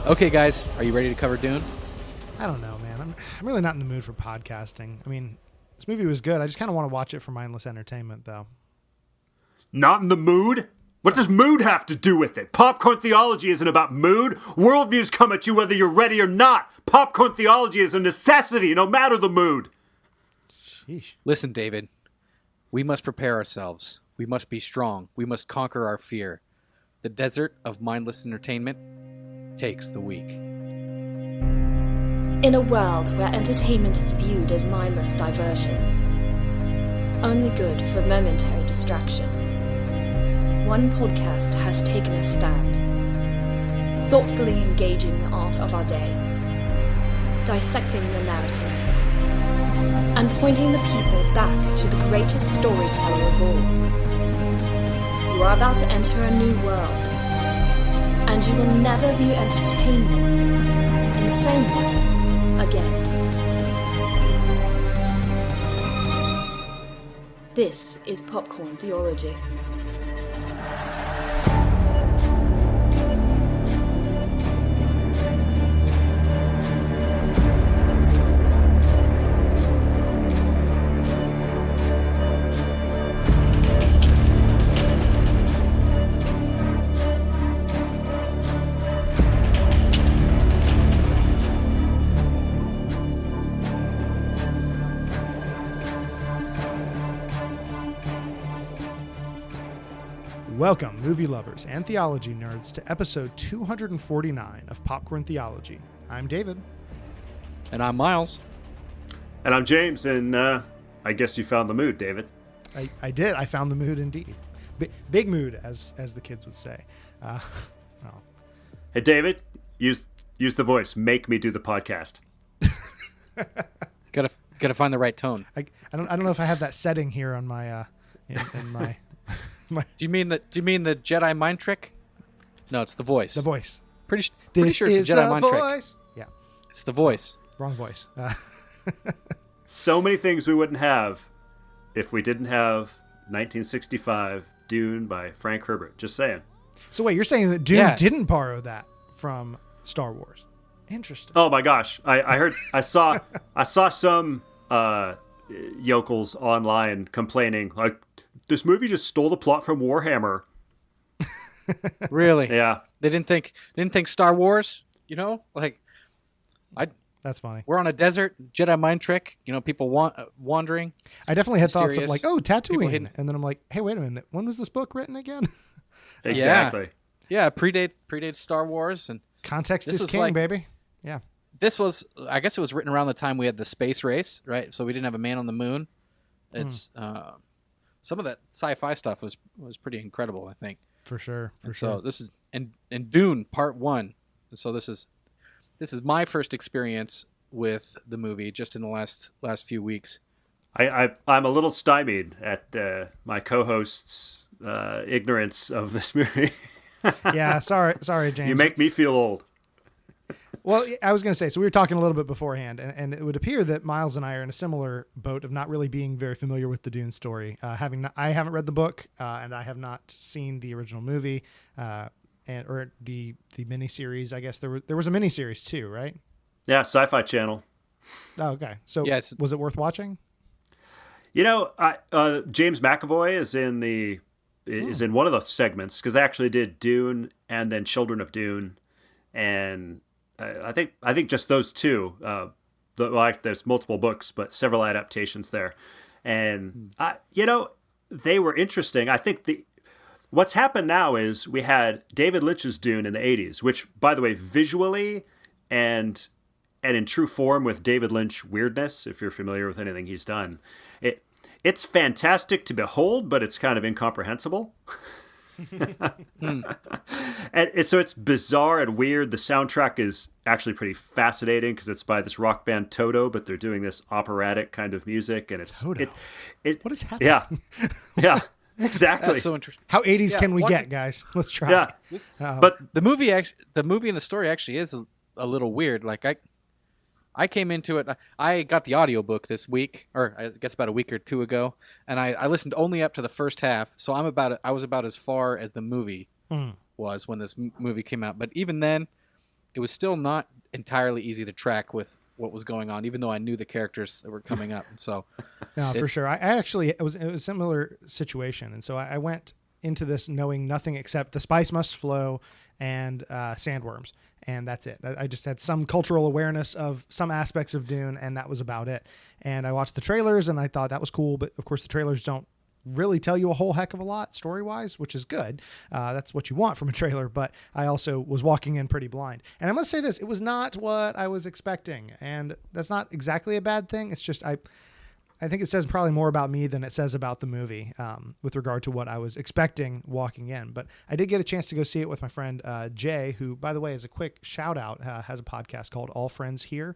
Okay, guys, are you ready to cover Dune? I don't know, man. I'm really not in the mood for podcasting. I mean, this movie was good. I just kind of want to watch it for mindless entertainment, though. Not in the mood? What does mood have to do with it? Popcorn Theology isn't about mood. Worldviews come at you whether you're ready or not. Popcorn Theology is a necessity, no matter the mood. Sheesh. Listen, David, we must prepare ourselves. We must be strong. We must conquer our fear. The desert of mindless entertainment takes the week. In a world where entertainment is viewed as mindless diversion, only good for momentary distraction, one podcast has taken a stand, thoughtfully engaging the art of our day, dissecting the narrative, and pointing the people back to the greatest storyteller of all. You are about to enter a new world, and you will never view entertainment in the same way again. This is Popcorn Theology. Welcome, movie lovers and theology nerds, to episode 249 of Popcorn Theology. I'm David. And I'm Miles. And I'm James, and I guess you found the mood, David. I did. I found the mood indeed. Big mood, as the kids would say. Hey, David, use the voice. Make me do the podcast. Gotta find the right tone. I don't know if I have that setting here on my in my. Do you mean the Jedi mind trick? No, it's the voice. The voice. Pretty sure it's This the Jedi is mind the trick. voice. Yeah. It's the voice. Wrong voice. So many things we wouldn't have if we didn't have 1965 Dune by Frank Herbert. Just saying. So wait, you're saying that Dune didn't borrow that from Star Wars? Interesting. Oh my gosh! I saw some yokels online complaining like this movie just stole the plot from Warhammer. Really? Yeah. They didn't think Star Wars. You know, like That's funny. we're on a desert, Jedi mind trick. You know, people wandering. I definitely had thoughts of Mysterious. like, oh, Tatooine, hidden- and then I'm like, hey, wait a minute, when was this book written again? Exactly. Yeah, predates Star Wars, and Context This is was king, like- baby. Yeah. this was, I guess, it was written around the time we had the space race, right? So we didn't have a man on the moon. It's some of that sci-fi stuff was pretty incredible, I think. For sure. So this is and Dune Part 1. So this is my first experience with the movie just in the last few weeks. I'm a little stymied at my co-host's ignorance of this movie. Yeah, sorry, James. You make me feel old. Well, I was going to say, so we were talking a little bit beforehand, and it would appear that Miles and I are in a similar boat of not really being very familiar with the Dune story. I haven't read the book, and I have not seen the original movie, or the miniseries. I guess there was a miniseries too, right? Yeah, Sci-Fi Channel. Oh, okay. So Yes. was it worth watching? You know, James McAvoy is in one of those segments because they actually did Dune and then Children of Dune, and I think just those two. There's multiple books, but several adaptations there, and they were interesting. I think what's happened now is we had David Lynch's Dune in the 80s, which, by the way, visually and in true form with David Lynch weirdness, if you're familiar with anything he's done, it's fantastic to behold, but it's kind of incomprehensible. And so it's bizarre and weird. The soundtrack is actually pretty fascinating because it's by this rock band Toto, but they're doing this operatic kind of music, and it's Toto. What is happening? Yeah, exactly. That's so interesting. How 80s Yeah, can we what- get, guys? Let's try. Yeah, but The movie and the story actually is a little weird. Like I came into it. I got the audiobook this week, or I guess about a week or two ago, and I listened only up to the first half. So I was about as far as the movie was when this movie came out. But even then, it was still not entirely easy to track with what was going on, even though I knew the characters that were coming up. And so, no, for sure. I actually it was a similar situation, and so I went into this knowing nothing except the spice must flow and sandworms, and that's it. I just had some cultural awareness of some aspects of Dune, and that was about it. And I watched the trailers, and I thought that was cool, but of course the trailers don't really tell you a whole heck of a lot story-wise, which is good. That's what you want from a trailer, but I also was walking in pretty blind. And I must say this, it was not what I was expecting, and that's not exactly a bad thing. It's just I think it says probably more about me than it says about the movie with regard to what I was expecting walking in. But I did get a chance to go see it with my friend Jay, who, by the way, is a quick shout out, has a podcast called All Friends Here,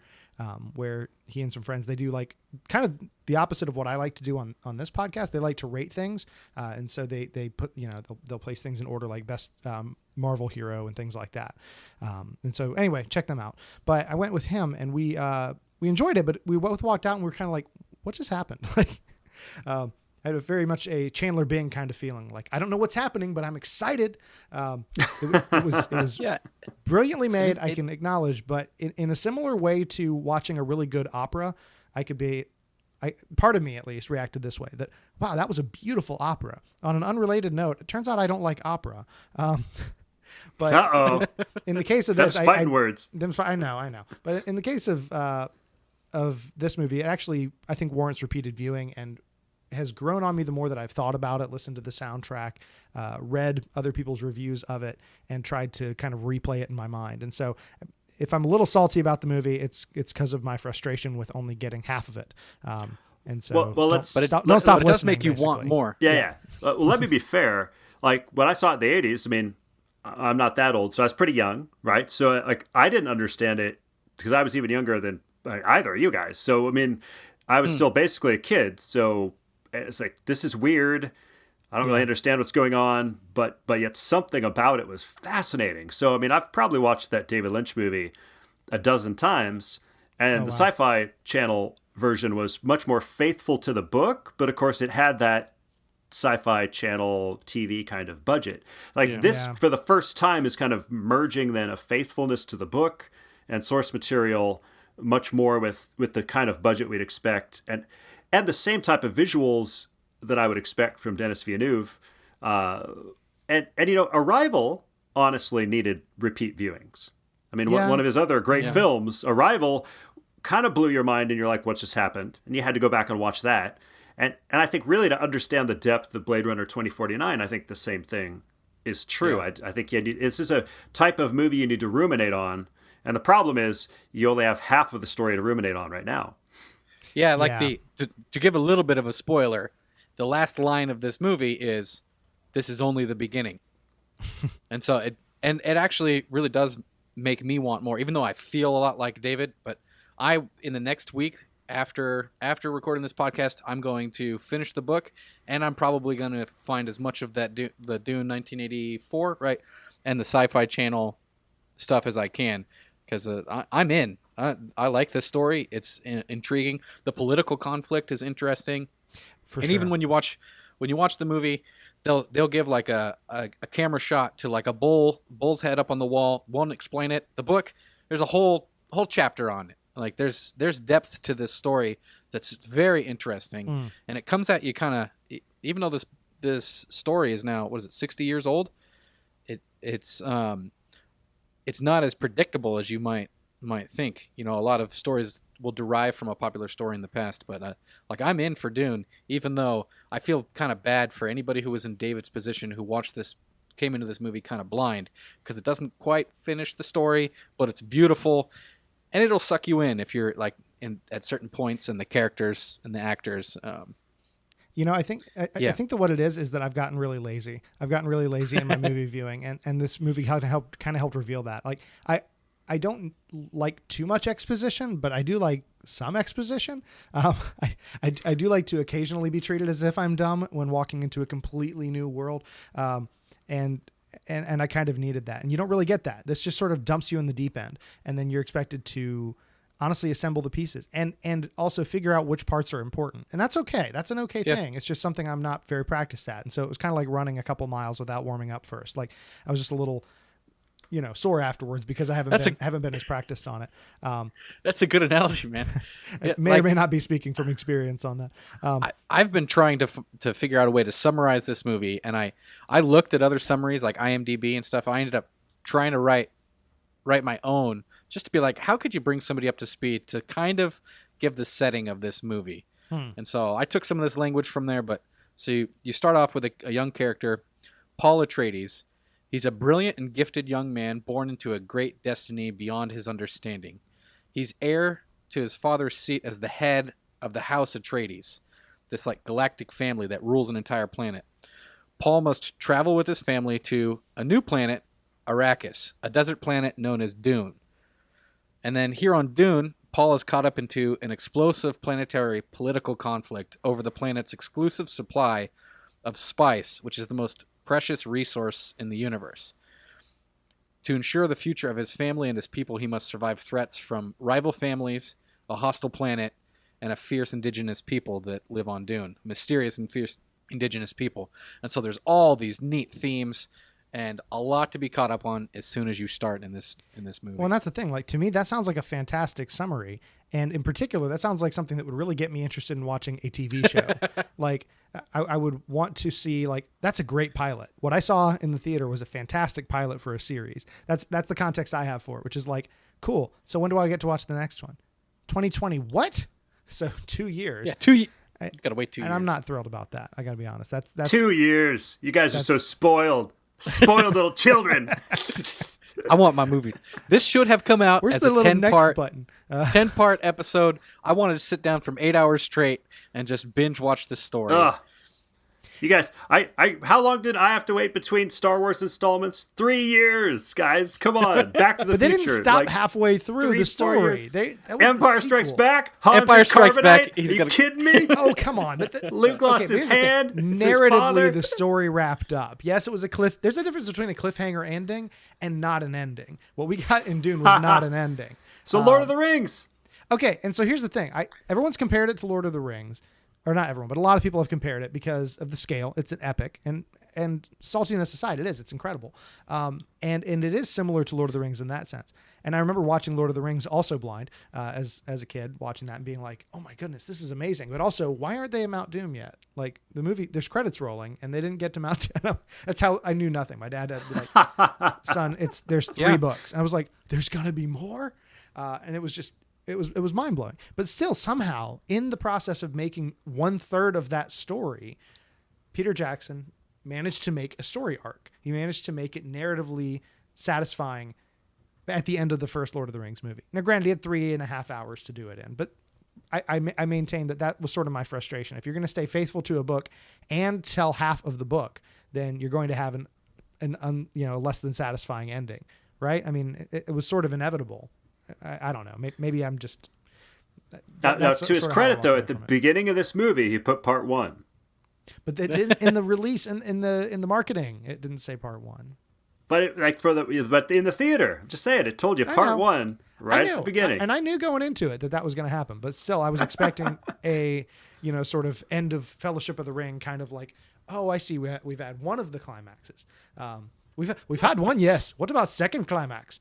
where he and some friends, they do like kind of the opposite of what I like to do on this podcast. They like to rate things. And so they put, they'll place things in order like best Marvel hero and things like that. And so anyway, check them out. But I went with him and we enjoyed it, but we both walked out and we were kind of like, what just happened? I had very much a Chandler Bing kind of feeling. Like, I don't know what's happening, but I'm excited. It was yeah, brilliantly made, I can acknowledge, but in a similar way to watching a really good opera, part of me at least reacted this way, that, wow, that was a beautiful opera. On an unrelated note, it turns out I don't like opera. But in the case of this, that's fighting words. I know. But in the case of this movie, it actually, I think, warrants repeated viewing and has grown on me the more that I've thought about it, listened to the soundtrack, read other people's reviews of it, and tried to kind of replay it in my mind. And so if I'm a little salty about the movie, it's because of my frustration with only getting half of it. And so, don't stop it does listening, make you want basically. more. Yeah. Well, let me be fair. Like, when I saw it in the 80s, I mean, I'm not that old, so I was pretty young, right? So, like, I didn't understand it because I was even younger than either of you guys. So, I mean, I was still basically a kid. So it's like, this is weird. I don't really understand what's going on, but yet something about it was fascinating. So, I mean, I've probably watched that David Lynch movie a dozen times, and the Sci-Fi Channel version was much more faithful to the book, but of course it had that Sci-Fi Channel TV kind of budget. Like this, for the first time, is kind of merging then a faithfulness to the book and source material much more with the kind of budget we'd expect, and the same type of visuals that I would expect from Denis Villeneuve. And Arrival honestly needed repeat viewings. I mean, one of his other great films, Arrival, kind of blew your mind and you're like, what just happened? And you had to go back and watch that. And I think really to understand the depth of Blade Runner 2049, I think the same thing is true. Yeah. I think this is a type of movie you need to ruminate on. And the problem is you only have half of the story to ruminate on right now. Yeah, to give a little bit of a spoiler, the last line of this movie is, "This is only the beginning." And so it actually really does make me want more, even though I feel a lot like David. But in the next week after recording this podcast, I'm going to finish the book, and I'm probably going to find as much of that the Dune 1984, right, and the Sci-Fi Channel stuff as I can. Because I'm in. I like this story. It's intriguing. The political conflict is interesting. And even when you watch the movie, they'll give like a camera shot to like a bull's head up on the wall. Won't explain it. The book, there's a whole chapter on it. Like there's depth to this story that's very interesting, and it comes at you kind of. Even though this story is now 60 years old, it's not as predictable as you might think. A lot of stories will derive from a popular story in the past, but I'm in for Dune, even though I feel kind of bad for anybody who was in David's position who came into this movie kind of blind, because it doesn't quite finish the story, but it's beautiful, and it'll suck you in if you're like at certain points, and the characters and the actors. I think that what it is that I've gotten really lazy. I've gotten really lazy in my movie viewing, and this movie kind of helped reveal that. Like I don't like too much exposition, but I do like some exposition. I do like to occasionally be treated as if I'm dumb when walking into a completely new world, and I kind of needed that. And you don't really get that. This just sort of dumps you in the deep end, and then you're expected to honestly assemble the pieces and also figure out which parts are important. And that's okay. That's an okay thing. It's just something I'm not very practiced at. And so it was kind of like running a couple miles without warming up first. Like I was just a little sore afterwards because I haven't been as practiced on it. That's a good analogy, man. I may or may not be speaking from experience on that. I've been trying to figure out a way to summarize this movie, and I looked at other summaries like IMDb and stuff. I ended up trying to write my own just to be like, how could you bring somebody up to speed to kind of give the setting of this movie? And so I took some of this language from there, but so you start off with a young character, Paul Atreides. He's a brilliant and gifted young man born into a great destiny beyond his understanding. He's heir to his father's seat as the head of the House Atreides, this like galactic family that rules an entire planet. Paul must travel with his family to a new planet, Arrakis, a desert planet known as Dune. And then here on Dune, Paul is caught up into an explosive planetary political conflict over the planet's exclusive supply of spice, which is the most precious resource in the universe. To ensure the future of his family and his people, he must survive threats from rival families, a hostile planet, and a fierce indigenous people that live on Dune. Mysterious and fierce indigenous people. And so there's all these neat themes and a lot to be caught up on as soon as you start in this movie. Well, and that's the thing. Like, to me, that sounds like a fantastic summary. And in particular, that sounds like something that would really get me interested in watching a TV show. Like, I would want to see, like, that's a great pilot. What I saw in the theater was a fantastic pilot for a series. That's the context I have for it, which is like, cool. So when do I get to watch the next one? 2020. What? So 2 years. Yeah, 2 years. Gotta wait 2 years. And I'm not thrilled about that. I gotta be honest. That's 2 years. You guys are so spoiled. Spoiled little children. I want my movies. This should have come out Where's as the a little next 10-part button? 10-part episode. I wanted to sit down from 8 hours straight and just binge watch this story. You guys, how long did I have to wait between Star Wars installments? 3 years, guys. Come on, Back to the But they Future. didn't stop halfay through the 4 story. years. That was Empire the Strikes sequel. Back. Hans Empire and Strikes Carbonite? Back, Are you kidding me? Oh, come on. But Luke lost his here's the thing. hand. It's his Narratively, father. the story wrapped up. Yes, it was a cliff. There's a difference between a cliffhanger ending and not an ending. What we got in Dune was not an ending. So Lord of the Rings. Okay, and so here's the thing. Everyone's compared it to Lord of the Rings. Or not everyone, but a lot of people have compared it because of the scale. It's an epic, and saltiness aside, it is. It's incredible. And it is similar to Lord of the Rings in that sense. And I remember watching Lord of the Rings also blind as a kid, watching that and being like, oh my goodness, this is amazing. But also, why aren't they at Mount Doom yet? Like, the movie, there's credits rolling, and they didn't get to Mount Doom. That's how I knew nothing. My dad had to be like, son, there's 3 books. And I was like, there's going to be more? And it was just... It was mind-blowing. But still, somehow, in the process of making 1/3 of that story, Peter Jackson managed to make a story arc. He managed to make it narratively satisfying at the end of the first Lord of the Rings movie. Now, granted, he had 3.5 hours to do it in, but I maintain that was sort of my frustration. If you're going to stay faithful to a book and tell half of the book, then you're going to have an less than satisfying ending, right? I mean, it was sort of inevitable. I don't know. Maybe I'm just. Now, to his credit, though, at the beginning of this movie, he put part 1. But they didn't in the release and in the marketing. It didn't say part 1. But but in the theater, I'm just saying, it told you part 1 right at the beginning. And I knew going into it that was going to happen. But still, I was expecting a sort of end of Fellowship of the Ring, kind of like, oh, I see. We've had one of the climaxes. We've had one. Yes. What about second climax?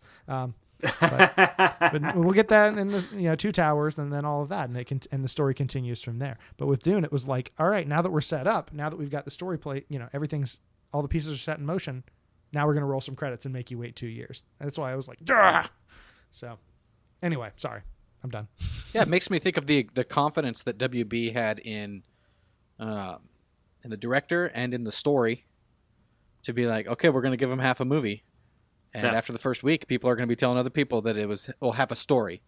But we'll get that in the 2 towers and then all of that, and the story continues from there. But with Dune, it was like, all right, now that we're set up, now that we've got the story play, all the pieces are set in motion. Now we're gonna roll some credits and make you wait 2 years. And that's why I was like, Duh! So anyway, sorry, I'm done. Yeah, it makes me think of the confidence that WB had in the director and in the story to be like, okay, we're gonna give him half a movie. And after the first week, people are going to be telling other people that will have a story.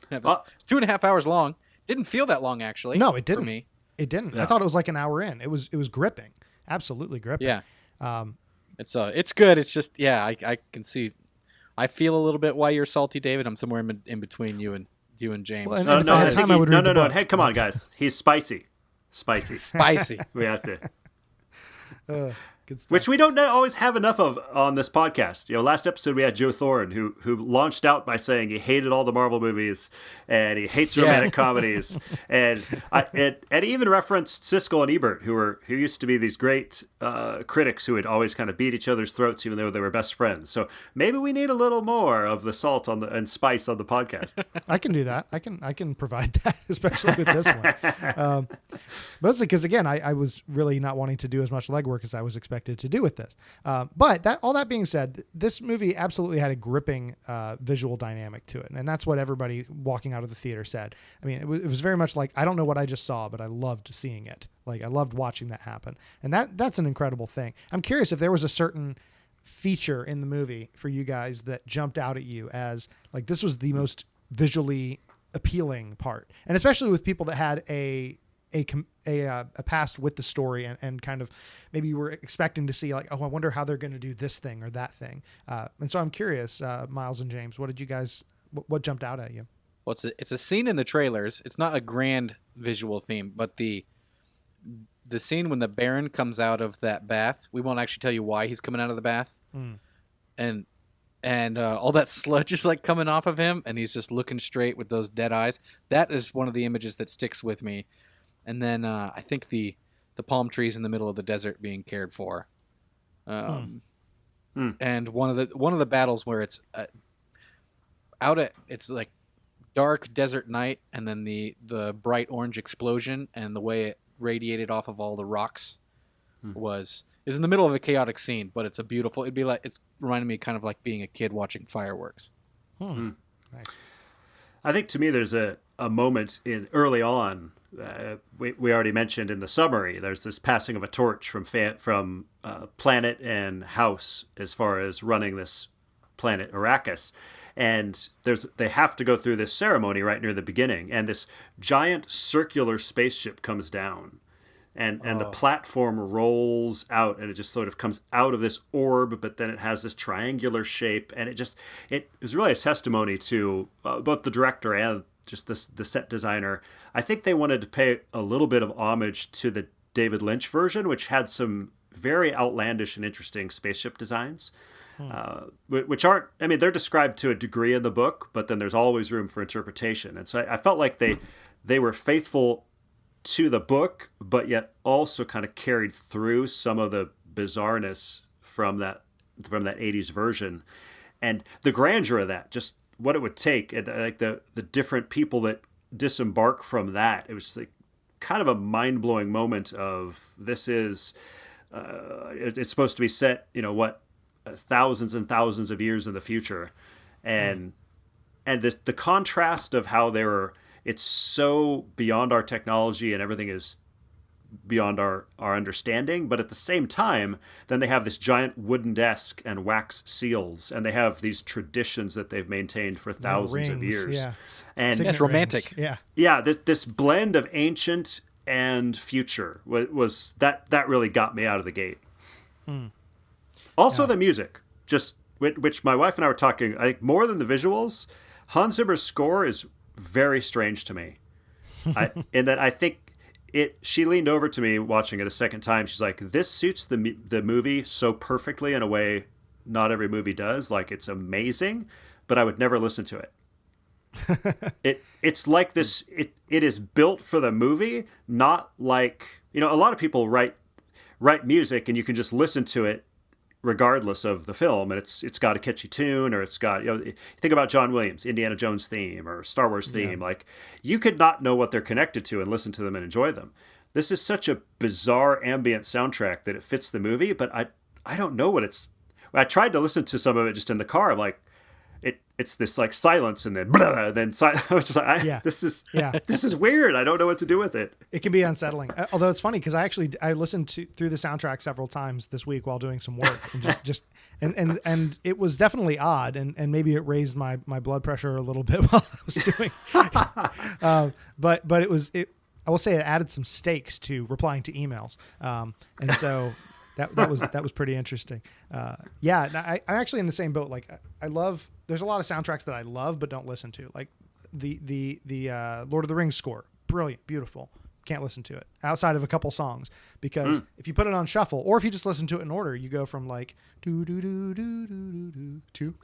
It's 2.5 hours long. Didn't feel that long, actually. No, it didn't. For me. It didn't. Yeah. I thought it was like an hour in. It was gripping. Absolutely gripping. Yeah. It's good. It's just, I can see. I feel a little bit why you're salty, David. I'm somewhere in between you and James. Well, if I had time, I would read the book. Hey, come on, guys. He's spicy. Spicy. We have to. Good stuff. Which we don't always have enough of on this podcast. Last episode we had Joe Thorne, who launched out by saying he hated all the Marvel movies and he hates romantic comedies, and he even referenced Siskel and Ebert, who used to be these great critics who would always kind of beat each other's throats even though they were best friends. So maybe we need a little more of the salt and spice on the podcast. I can do that. I can provide that, especially with this one. Mostly because, again, I was really not wanting to do as much legwork as I was expected to do with this. But all that being said, this movie absolutely had a gripping visual dynamic to it. And that's what everybody walking out of the theater said. I mean, it was very much like, I don't know what I just saw, but I loved seeing it. Like, I loved watching that happen. And that's an incredible thing. I'm curious if there was a certain feature in the movie for you guys that jumped out at you as, like, this was the most visually appealing part. And especially with people that had a past with the story and kind of maybe you were expecting to see, like, oh, I wonder how they're going to do this thing or that thing. And so I'm curious, Miles and James, what did you guys, what jumped out at you? Well, it's a scene in the trailers. It's not a grand visual theme, but the scene when the Baron comes out of that bath, we won't actually tell you why he's coming out of the bath. And all that sludge is like coming off of him, and he's just looking straight with those dead eyes. That is one of the images that sticks with me. And then I think the palm trees in the middle of the desert being cared for, and one of the battles where it's it's like dark desert night, and then the bright orange explosion and the way it radiated off of all the rocks is in the middle of a chaotic scene, but it's it's reminding me kind of like being a kid watching fireworks. Nice. I think to me there's a moment in early on. We already mentioned in the summary, there's this passing of a torch from planet and house as far as running this planet Arrakis. And they have to go through this ceremony right near the beginning. And this giant circular spaceship comes down. And the platform rolls out, and it just sort of comes out of this orb, but then it has this triangular shape. And it is really a testimony to both the director and just the set designer. I think they wanted to pay a little bit of homage to the David Lynch version, which had some very outlandish and interesting spaceship designs, which aren't, I mean, they're described to a degree in the book, but then there's always room for interpretation. And so I felt like they were faithful to the book, but yet also kind of carried through some of the bizarreness from that 80s version. And the grandeur of that, just what it would take, and like the different people that disembark from that, it was like kind of a mind-blowing moment of this is it's supposed to be set thousands and thousands of years in the future, and the contrast of how it's so beyond our technology and everything is beyond our understanding, but at the same time, then they have this giant wooden desk and wax seals, and they have these traditions that they've maintained for thousands of years. Yeah. And it's romantic. Yeah. This blend of ancient and future was that really got me out of the gate. Also, the music, just which my wife and I were talking, I think more than the visuals, Hans Zimmer's score is very strange to me. In that I think she leaned over to me watching it a second time. She's like, this suits the movie so perfectly in a way not every movie does. Like, it's amazing, but I would never listen to it. It's like this, it is built for the movie, not like, a lot of people write music and you can just listen to it regardless of the film, and it's got a catchy tune, or it's got, you think about John Williams, Indiana Jones theme or Star Wars theme, like you could not know what they're connected to and listen to them and enjoy them. This is such a bizarre ambient soundtrack that it fits the movie, but I don't know what I tried to listen to some of it just in the car. I'm like, it's this like silence and then blah, then I was just like, this is weird. I don't know what to do with it. It can be unsettling. Although it's funny because I listened through the soundtrack several times this week while doing some work, and and it was definitely odd, and maybe it raised my blood pressure a little bit while I was doing. But I will say it added some stakes to replying to emails, and so. That was pretty interesting. I'm actually in the same boat. Like there's a lot of soundtracks that I love but don't listen to. Like the Lord of the Rings score, brilliant, beautiful, Can't listen to it outside of a couple songs, because if you put it on shuffle, or if you just listen to it in order, you go from like do do do do do do to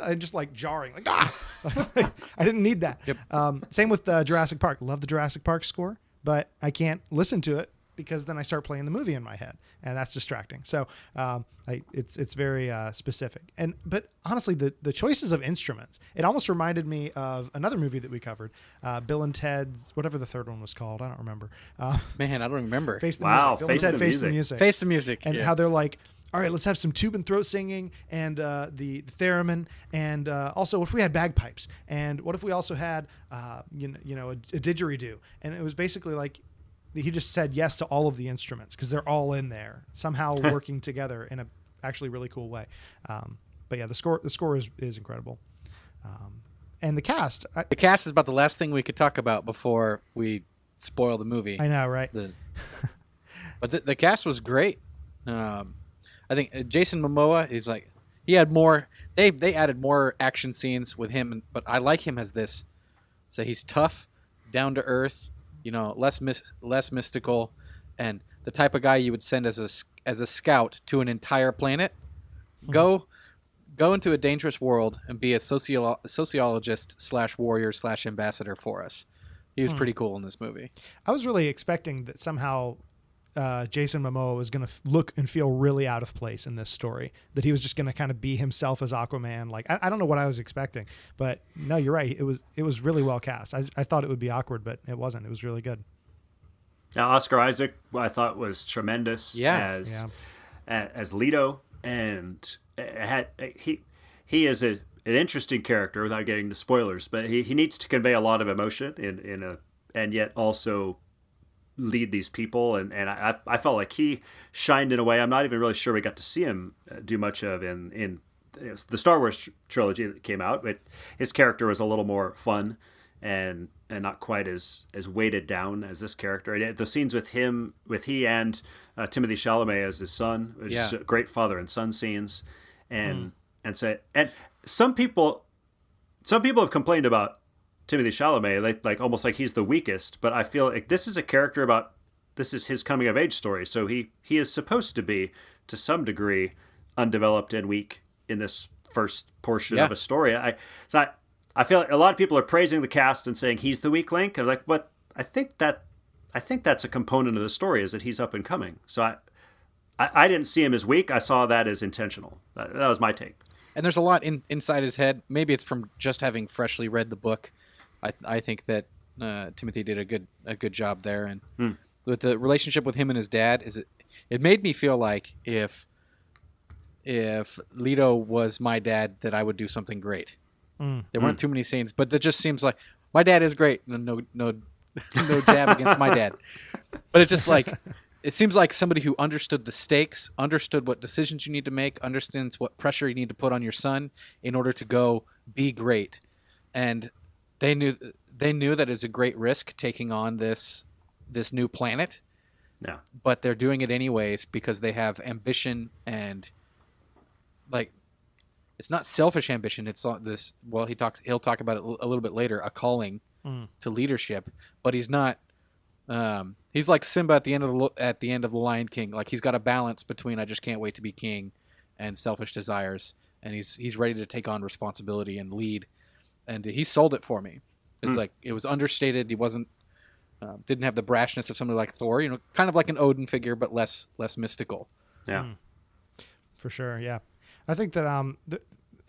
and just like jarring, like I didn't need that. Yep. Same with Jurassic Park. Love the Jurassic Park score, but I can't listen to it because then I start playing the movie in my head, and that's distracting. So it's very specific. But honestly, the choices of instruments, it almost reminded me of another movie that we covered, Bill and Ted's, whatever the third one was called, I don't remember. Man, I don't remember. Face the Wow, Music. Bill and Ted, Face the Music. Face the Music. And how they're like, all right, let's have some tube and throat singing and the theremin, and also if we had bagpipes, and what if we also had a didgeridoo, and it was basically like he just said yes to all of the instruments because they're all in there somehow working together in a actually really cool way. But yeah, the score is incredible, and the cast. The cast is about the last thing we could talk about before we spoil the movie. I know, right? But the cast was great. I think Jason Momoa is like, he had more. They added more action scenes with him, but I like him as this. So he's tough, down to earth, less mystical, and the type of guy you would send as a scout to an entire planet. Go into a dangerous world and be a sociologist / warrior / ambassador for us. He was pretty cool in this movie. I was really expecting that somehow Jason Momoa was going to look and feel really out of place in this story, that he was just going to kind of be himself as Aquaman. Like, I don't know what I was expecting, but no, you're right. It was really well cast. I thought it would be awkward, but it wasn't. It was really good. Now, Oscar Isaac, I thought was tremendous as Leto, and he is an interesting character without getting into spoilers, but he needs to convey a lot of emotion and yet also lead these people, and I felt like he shined in a way I'm not even really sure we got to see him do much of in the Star Wars trilogy that came out. But his character was a little more fun and not quite as weighted down as this character. The scenes with he and Timothée Chalamet as his son, which is great father and son scenes, and some people have complained about Timothée Chalamet, like almost like he's the weakest, but I feel like this is a character this is his coming of age story, so he is supposed to be to some degree undeveloped and weak in this first portion of a story. I feel like a lot of people are praising the cast and saying he's the weak link. I'm like, but I think that's a component of the story, is that he's up and coming. So I didn't see him as weak. I saw that as intentional. That was my take. And there's a lot inside his head. Maybe it's from just having freshly read the book. I think that Timothy did a good job there, and with the relationship with him and his dad, it made me feel like if Leto was my dad, that I would do something great. There weren't too many scenes, but it just seems like my dad is great. No jab against my dad, but it's just like it seems like somebody who understood the stakes, understood what decisions you need to make, understands what pressure you need to put on your son in order to go be great, and They knew that it's a great risk taking on this new planet. Yeah. But they're doing it anyways because they have ambition, and like it's not selfish ambition. It's this. Well, he'll talk about it a little bit later. A calling to leadership, but he's not. He's like Simba at the end of the Lion King. Like he's got a balance between I just can't wait to be king and selfish desires, and he's ready to take on responsibility and lead. And he sold it for me. It's like it was understated. He wasn't didn't have the brashness of somebody like Thor. Kind of like an Odin figure, but less mystical. Yeah, for sure. Yeah, I think that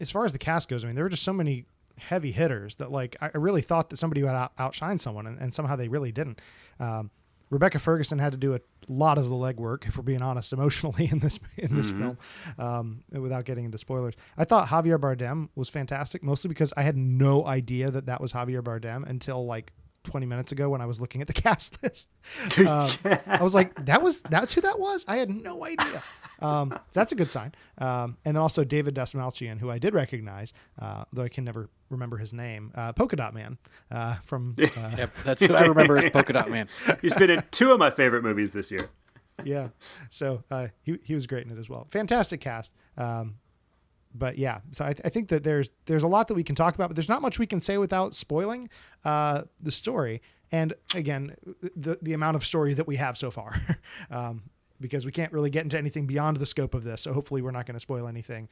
as far as the cast goes, I mean, there were just so many heavy hitters that like I really thought that somebody would outshine someone, and somehow they really didn't. Rebecca Ferguson had to do a lot of the legwork, if we're being honest, emotionally in this film, without getting into spoilers. I thought Javier Bardem was fantastic, mostly because I had no idea that was Javier Bardem until like 20 minutes ago when I was looking at the cast list. I was like, that's who that was? I had no idea. So that's a good sign. And then also David Dastmalchian, who I did recognize, though I can never remember his name, Polka Dot Man from... Yep, that's who I remember as Polka Dot Man. He's been in 2 of my favorite movies this year. Yeah, so he was great in it as well. Fantastic cast. But yeah, so I think that there's a lot that we can talk about, but there's not much we can say without spoiling the story. And again, the amount of story that we have so far, because we can't really get into anything beyond the scope of this. So hopefully we're not going to spoil anything.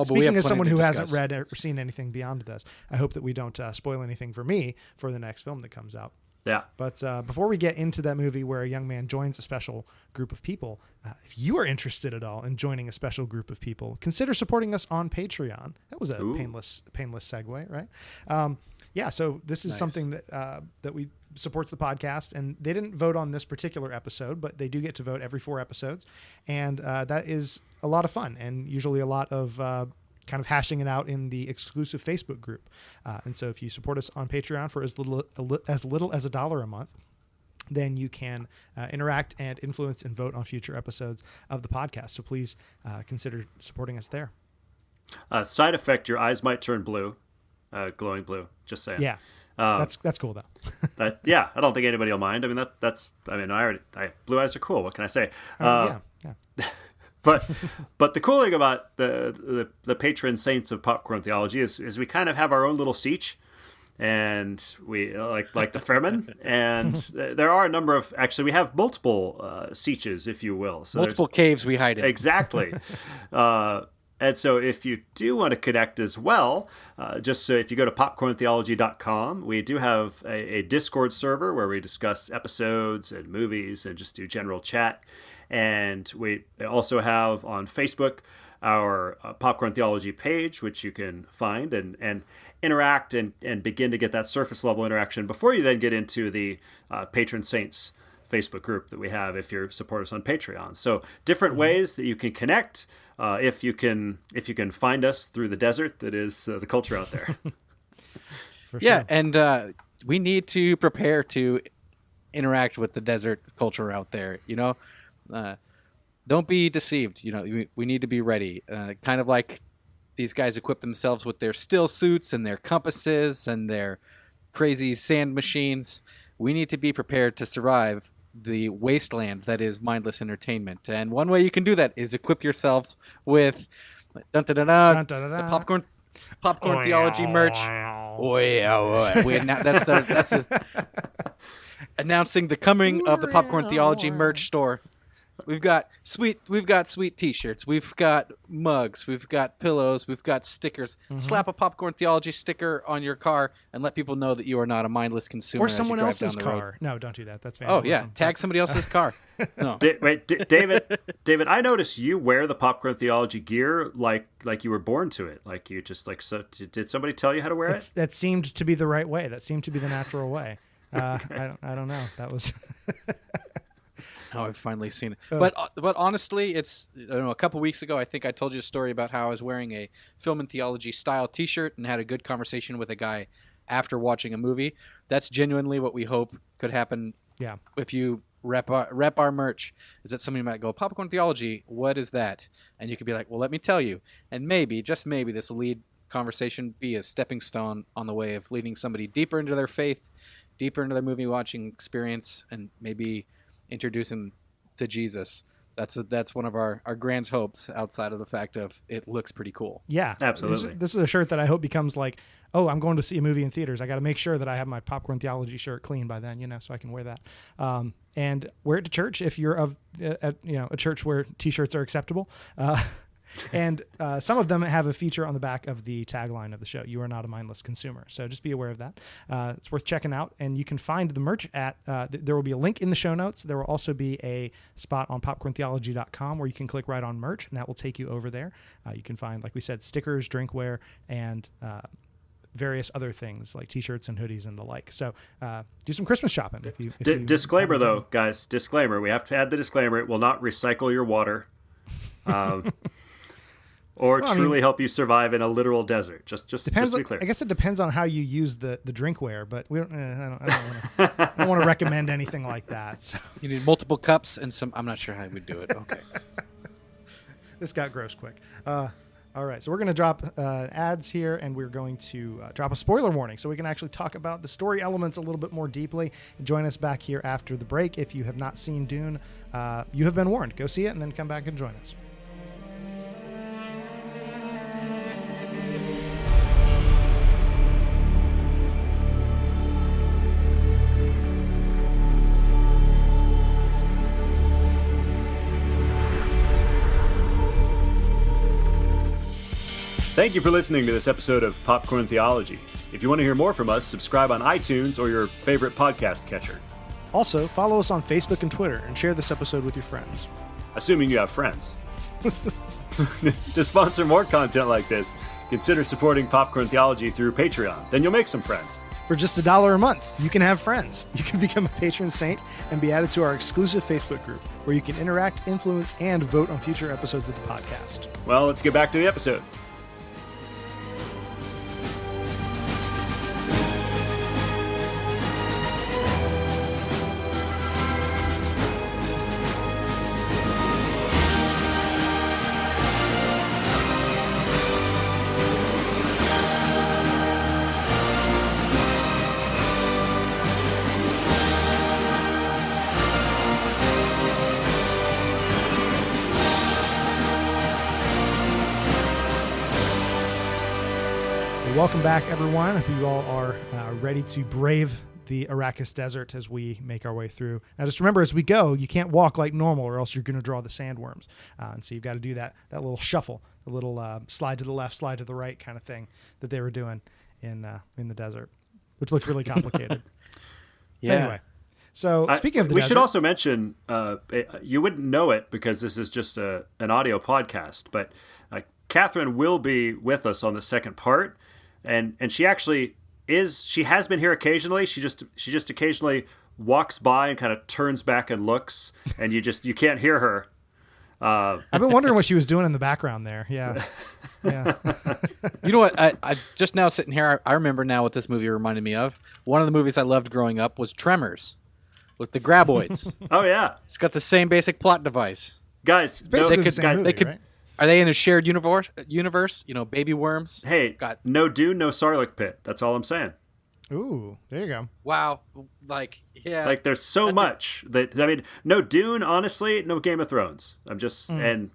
Speaking as someone who hasn't read or seen anything beyond this, I hope that we don't spoil anything for me for the next film that comes out. Yeah. But before we get into that movie where a young man joins a special group of people, if you are interested at all in joining a special group of people, consider supporting us on Patreon. That was a painless segue, right? So this is something that we supports the podcast, and they didn't vote on this particular episode, but they do get to vote every 4 episodes, and that is a lot of fun and usually a lot of kind of hashing it out in the exclusive Facebook group. And so if you support us on Patreon for as little as $1 a month, then you can interact and influence and vote on future episodes of the podcast. So please consider supporting us there. Side effect: your eyes might turn blue, glowing blue. Just saying. Yeah. That's cool though. I don't think anybody will mind. I mean, blue eyes are cool. What can I say? Yeah. But the cool thing about the patron saints of Popcorn Theology is we kind of have our own little siege, and we like the Fremen, and there are a number of, actually we have multiple sieges, if you will. So multiple caves we hide in. Exactly. And so if you do want to connect as well, just so if you go to popcorntheology.com, we do have a Discord server where we discuss episodes and movies and just do general chat. And we also have on Facebook our Popcorn Theology page, which you can find and interact and begin to get that surface level interaction before you then get into the Patron Saints Facebook group that we have if you support us on Patreon. So different ways that you can connect if you can find us through the desert that is the culture out there. Yeah, and we need to prepare to interact with the desert culture out there, don't be deceived. We need to be ready. Kind of like these guys equip themselves with their still suits and their compasses and their crazy sand machines. We need to be prepared to survive the wasteland that is mindless entertainment. And one way you can do that is equip yourself with the Popcorn Theology merch. That's announcing the coming of the Popcorn Theology merch store. We've got sweet T-shirts. We've got mugs. We've got pillows. We've got stickers. Mm-hmm. Slap a Popcorn Theology sticker on your car and let people know that you are not a mindless consumer. Or someone else's car. No, don't do that. That's vandalism. Oh yeah, tag somebody else's car. No. David, I noticed you wear the Popcorn Theology gear like you were born to it. Like you just like so. Did somebody tell you how to wear it? That seemed to be the right way. That seemed to be the natural way. I don't know. That was. Oh, I've finally seen it. But honestly, it's a couple weeks ago, I think I told you a story about how I was wearing a Film and Theology style T-shirt and had a good conversation with a guy after watching a movie. That's genuinely what we hope could happen. Yeah. If you rep our merch, is that somebody might go, Popcorn Theology, what is that? And you could be like, well, let me tell you. And maybe, just maybe, this will lead conversation be a stepping stone on the way of leading somebody deeper into their faith, deeper into their movie watching experience, and maybe introduce them to Jesus. That's one of our grand hopes outside of the fact of it looks pretty cool. Yeah, absolutely. This is a shirt that I hope becomes like, oh, I'm going to see a movie in theaters. I got to make sure that I have my Popcorn Theology shirt clean by then, so I can wear that. And wear it to church if you're of a church where T-shirts are acceptable. And some of them have a feature on the back of the tagline of the show, "You are not a mindless consumer." So just be aware of that. It's worth checking out. And you can find the merch at, there will be a link in the show notes. There will also be a spot on popcorntheology.com where you can click right on merch, and that will take you over there. You can find, like we said, stickers, drinkware, and various other things like T-shirts and hoodies and the like. So do some Christmas shopping. If you disclaimer, though, guys, disclaimer. We have to add the disclaimer. It will not recycle your water. Or truly help you survive in a literal desert. Just to be clear. I guess it depends on how you use the drinkware, but we don't. I don't want to recommend anything like that. So. You need multiple cups and some. I'm not sure how we'd do it. Okay. This got gross quick. All right, so we're going to drop ads here, and we're going to drop a spoiler warning so we can actually talk about the story elements a little bit more deeply. Join us back here after the break. If you have not seen Dune, you have been warned. Go see it and then come back and join us. Thank you for listening to this episode of Popcorn Theology. If you want to hear more from us, subscribe on iTunes or your favorite podcast catcher. Also, follow us on Facebook and Twitter and share this episode with your friends. Assuming you have friends. To sponsor more content like this, consider supporting Popcorn Theology through Patreon. Then you'll make some friends. For just $1 a month, you can have friends. You can become a patron saint and be added to our exclusive Facebook group, where you can interact, influence, and vote on future episodes of the podcast. Well, let's get back to the episode. Welcome back, everyone. I hope you all are ready to brave the Arrakis Desert as we make our way through. Now, just remember, as we go, you can't walk like normal or else you're going to draw the sandworms. And so you've got to do that little shuffle, the little slide to the left, slide to the right kind of thing that they were doing in the desert, which looked really complicated. Yeah. Anyway, so speaking of the we desert, should also mention, you wouldn't know it because this is just an audio podcast, but Catherine will be with us on the second part. And she actually is. She has been here occasionally. She just occasionally walks by and kind of turns back and looks, and you can't hear her. I've been wondering what she was doing in the background there. Yeah. You know what? I just now sitting here, I remember now what this movie reminded me of. One of the movies I loved growing up was Tremors, with the graboids. Oh yeah, It's got the same basic plot device. guys. Basically no, the same movie, right? Are they in a shared universe? You know, baby worms. Hey, no Dune, no Sarlacc pit. That's all I'm saying. Ooh, there you go. Wow. Like, yeah. Like, there's so much that I mean, no Dune, honestly, no Game of Thrones. I'm just and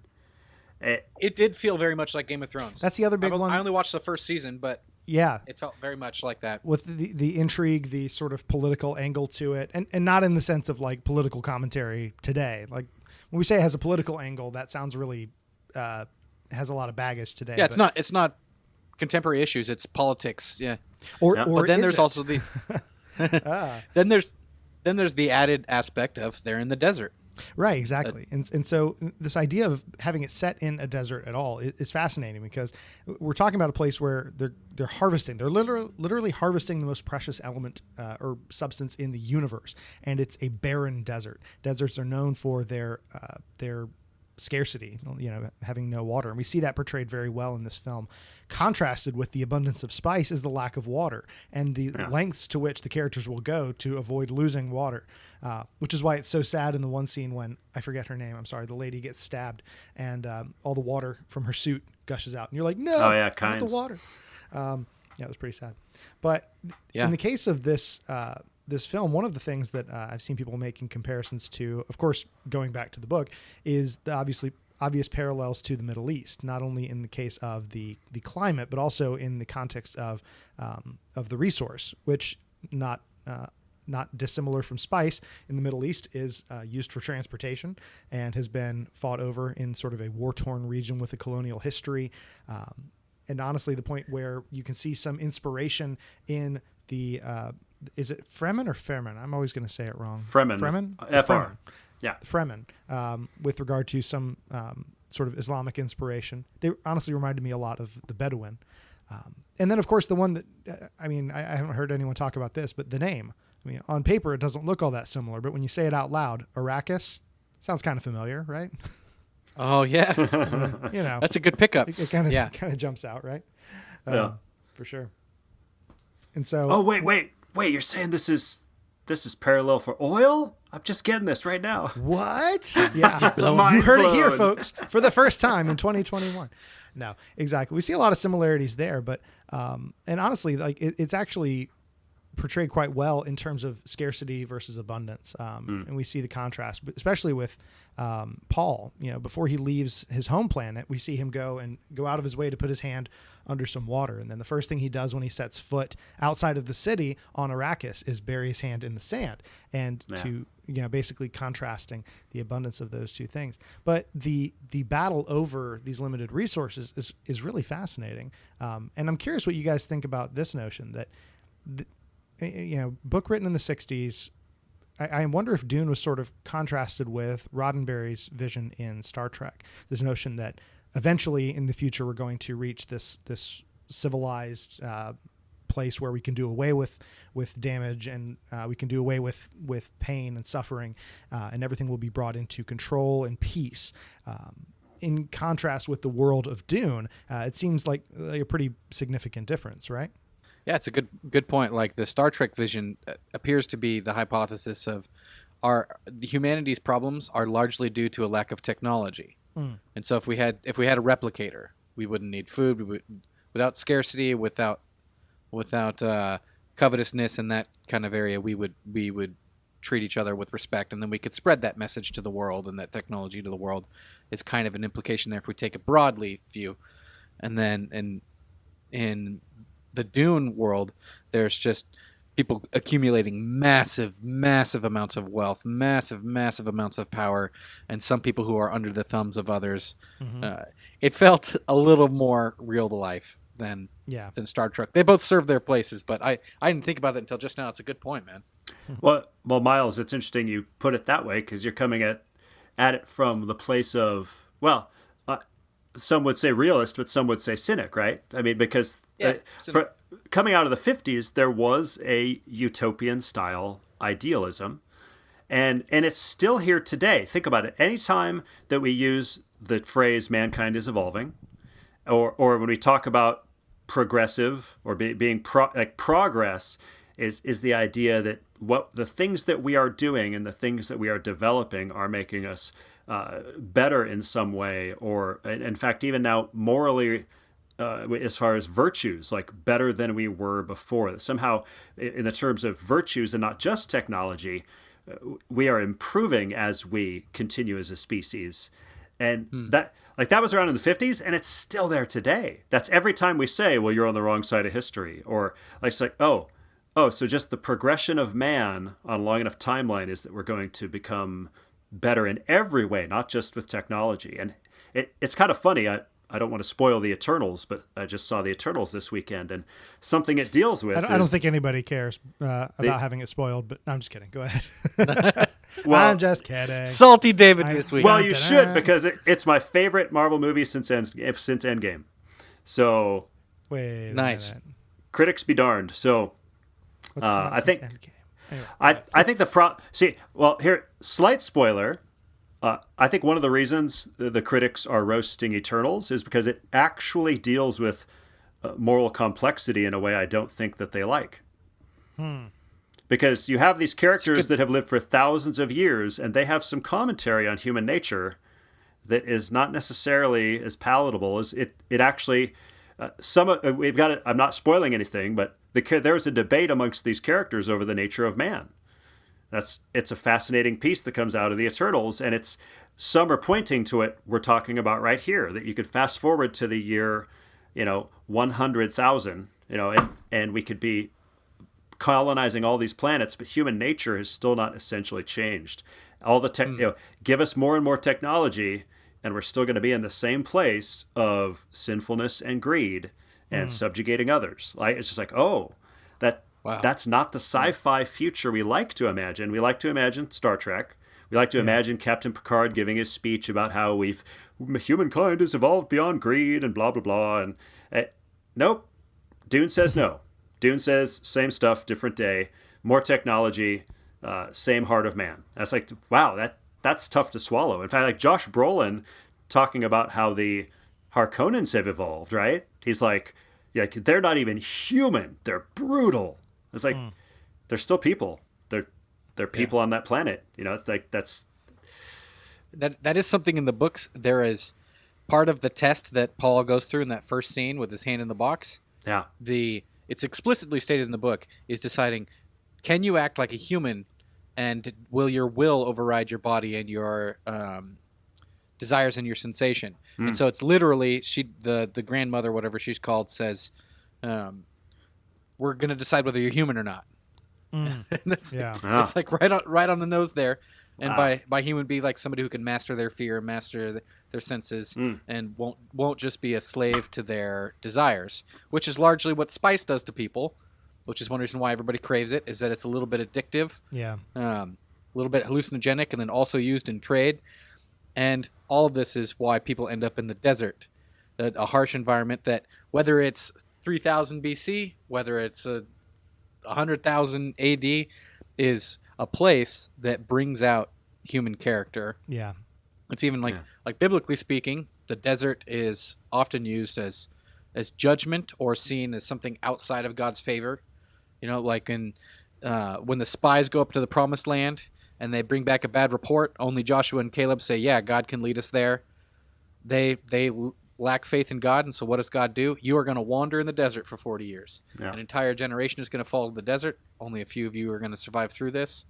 It did feel very much like Game of Thrones. That's the other big one. I only watched the first season, but yeah, it felt very much like that. With the intrigue, the sort of political angle to it, and not in the sense of like political commentary today. Like when we say it has a political angle, that sounds really has a lot of baggage today. Yeah, it's not contemporary issues. It's politics. Yeah. Or But then is there's it? also the then there's the added aspect of they're in the desert. Right, exactly. And so this idea of having it set in a desert at all is fascinating because we're talking about a place where they're harvesting. They're literally harvesting the most precious element or substance in the universe, and it's a barren desert. Deserts are known for their scarcity, you know, having no water. And we see that portrayed very well in this film. Contrasted with the abundance of spice is the lack of water and the lengths to which the characters will go to avoid losing water, which is why it's so sad in the one scene when, I forget her name, I'm sorry, the lady gets stabbed and all the water from her suit gushes out. And you're like, no, not the water. Yeah, it was pretty sad. But in the case of this film, one of the things that I've seen people making comparisons to, of course, going back to the book, is the obvious parallels to the Middle East, not only in the case of the climate, but also in the context of the resource, which not dissimilar from spice in the Middle East is used for transportation and has been fought over in sort of a war-torn region with a colonial history. And honestly, the point where you can see some inspiration in the is it Fremen or Fremen? I'm always going to say it wrong. Fremen. Fremen. Yeah. Fremen. With regard to some sort of Islamic inspiration. They honestly reminded me a lot of the Bedouin. And then, of course, the one that, I haven't heard anyone talk about this, but the name. I mean, on paper, it doesn't look all that similar, but when you say it out loud, Arrakis, sounds kind of familiar, right? Oh, yeah. You know. That's a good pickup. It kind of jumps out, right? Yeah. For sure. And so... Oh, wait. You're saying this is parallel for oil? I'm just getting this right now. What? Yeah. Mind You heard it here, blown. folks, for the first time in 2021. No, exactly. We see a lot of similarities there, but and honestly, like it's actually portrayed quite well in terms of scarcity versus abundance. And we see the contrast, but especially with Paul, before he leaves his home planet, we see him go out of his way to put his hand under some water. And then the first thing he does when he sets foot outside of the city on Arrakis is bury his hand in the sand, and to basically contrasting the abundance of those two things. But the battle over these limited resources is really fascinating. And I'm curious what you guys think about this notion that, book written in the 60s, I wonder if Dune was sort of contrasted with Roddenberry's vision in Star Trek. This notion that eventually in the future we're going to reach this civilized place where we can do away with damage, and we can do away with pain and suffering, and everything will be brought into control and peace. In contrast with the world of Dune, it seems like a pretty significant difference, right? Yeah, it's a good point. Like the Star Trek vision appears to be the hypothesis of the humanity's problems are largely due to a lack of technology. And so if we had a replicator, we wouldn't need food. Without scarcity, without covetousness in that kind of area, we would treat each other with respect, and then we could spread that message to the world and that technology to the world. Is kind of an implication there if we take a broadly view. And then in the Dune world, there's just people accumulating massive amounts of wealth, massive amounts of power, and some people who are under the thumbs of others. It felt a little more real to life than Star Trek. They both serve their places, but I didn't think about that until just now. It's a good point, man. Well, Miles, it's interesting you put it that way, because you're coming at it from the place of, some would say realist, but some would say cynic, right? I mean, because coming out of the 50s, there was a utopian style idealism, and it's still here today. Think about it. Anytime that we use the phrase "mankind is evolving," or when we talk about progressive or being progress, is the idea that what the things that we are doing and the things that we are developing are making us better in some way, or in fact, even now morally, as far as virtues, like better than we were before. Somehow, in the terms of virtues and not just technology, we are improving as we continue as a species. And that was around in the 50s, and it's still there today. That's every time we say, well, you're on the wrong side of history, or it's like, oh, so just the progression of man on a long enough timeline is that we're going to become better in every way, not just with technology. And it's kind of funny. I don't want to spoil the Eternals, but I just saw the Eternals this weekend, and something it deals with. I don't think anybody cares about having it spoiled, but I'm just kidding. Go ahead. I'm just kidding. Salty David this week. Well, you should, because it's my favorite Marvel movie since Endgame. So wait, nice. Critics be darned. So I think. Anyway, I think here, slight spoiler. I think one of the reasons the critics are roasting Eternals is because it actually deals with moral complexity in a way I don't think that they like. Because you have these characters that have lived for thousands of years, and they have some commentary on human nature that is not necessarily as palatable as it actually. We've got it. I'm not spoiling anything, but there's a debate amongst these characters over the nature of man. It's a fascinating piece that comes out of the Eternals, and some are pointing to it. We're talking about right here that you could fast forward to the year, 100,000, and we could be colonizing all these planets, but human nature has still not essentially changed. All the give us more and more technology, and we're still going to be in the same place of sinfulness and greed and subjugating others. It's just like, that's not the sci-fi future we like to imagine. We like to imagine Star Trek. We like to imagine Captain Picard giving his speech about how humankind has evolved beyond greed and blah, blah, blah. And nope. Dune says no. Dune says same stuff, different day, more technology, same heart of man. That's like, wow, that's tough to swallow. In fact, like Josh Brolin talking about how the Harkonnens have evolved, right? He's like, they're not even human. They're brutal. It's like, they're still people. They're people on that planet. Like that's... That is something in the books. There is part of the test that Paul goes through in that first scene with his hand in the box. Yeah. it's explicitly stated in the book, is deciding, can you act like a human, and will your will override your body and your desires and your sensation? And so it's literally the grandmother, whatever she's called, says, we're going to decide whether you're human or not. And that's, it's like right on the nose there. And by human, be like somebody who can master their fear, master their senses, and won't just be a slave to their desires, which is largely what spice does to people, which is one reason why everybody craves it, is that it's a little bit addictive, a little bit hallucinogenic, and then also used in trade. And all of this is why people end up in the desert, a harsh environment that, whether it's 3000 BC, whether it's 100,000 AD, is a place that brings out human character. Yeah. It's even like biblically speaking, the desert is often used as judgment or seen as something outside of God's favor. You know, like when the spies go up to the promised land and they bring back a bad report, only Joshua and Caleb say, yeah, God can lead us there. They lack faith in God, and so what does God do? You are going to wander in the desert for 40 years. Yeah. An entire generation is going to fall to the desert. Only a few of you are going to survive through this.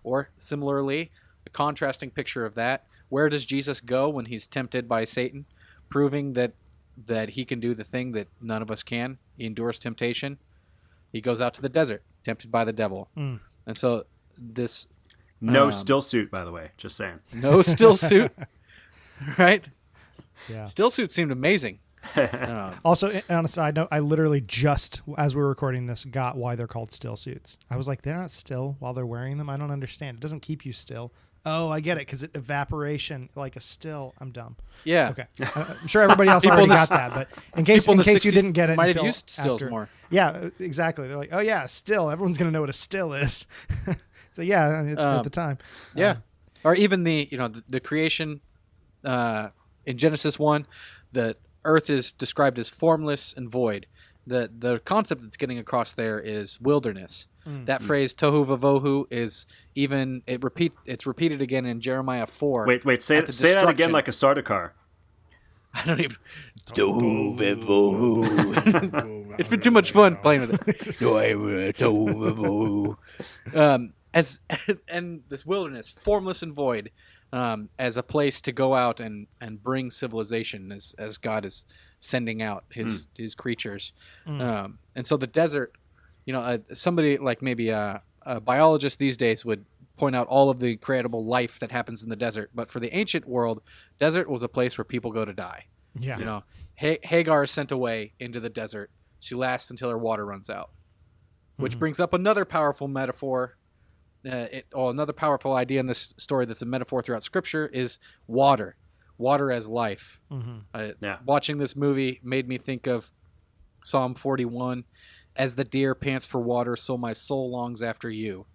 Or similarly, a contrasting picture of that, where does Jesus go when he's tempted by Satan, proving that he can do the thing that none of us can? He endures temptation. He goes out to the desert, tempted by the devil. And so this... No still suit, by the way, just saying. No still suit, right? Yeah. Still suits seemed amazing. Also, on a side note, I literally just, as we were recording this, got why they're called still suits. I was like, they're not still while they're wearing them? I don't understand. It doesn't keep you still. Oh, I get it, because evaporation, like a still. I'm dumb. Yeah. Okay. I'm sure everybody else already got that, but in case you didn't get it might until have used stills after, more. Yeah, exactly. They're like, oh yeah, still. Everyone's going to know what a still is. So yeah, I mean, at the time. Yeah. Or even the creation in Genesis 1, the earth is described as formless and void. The concept that's getting across there is wilderness. That phrase tohu vavohu is it's repeated again in Jeremiah 4. Wait, say that again like a Sardaukar. I don't even tohu vavohu. It's been too much fun playing with it. Tohu vavohu. And this wilderness, formless and void, as a place to go out and bring civilization as God is sending out his creatures. And so the desert, somebody like maybe a biologist these days would point out all of the creatable life that happens in the desert. But for the ancient world, desert was a place where people go to die. Yeah. Hagar is sent away into the desert. She lasts until her water runs out, which brings up another powerful metaphor. Another powerful idea in this story that's a metaphor throughout Scripture is water as life. Watching this movie made me think of Psalm 41, as the deer pants for water, so my soul longs after you.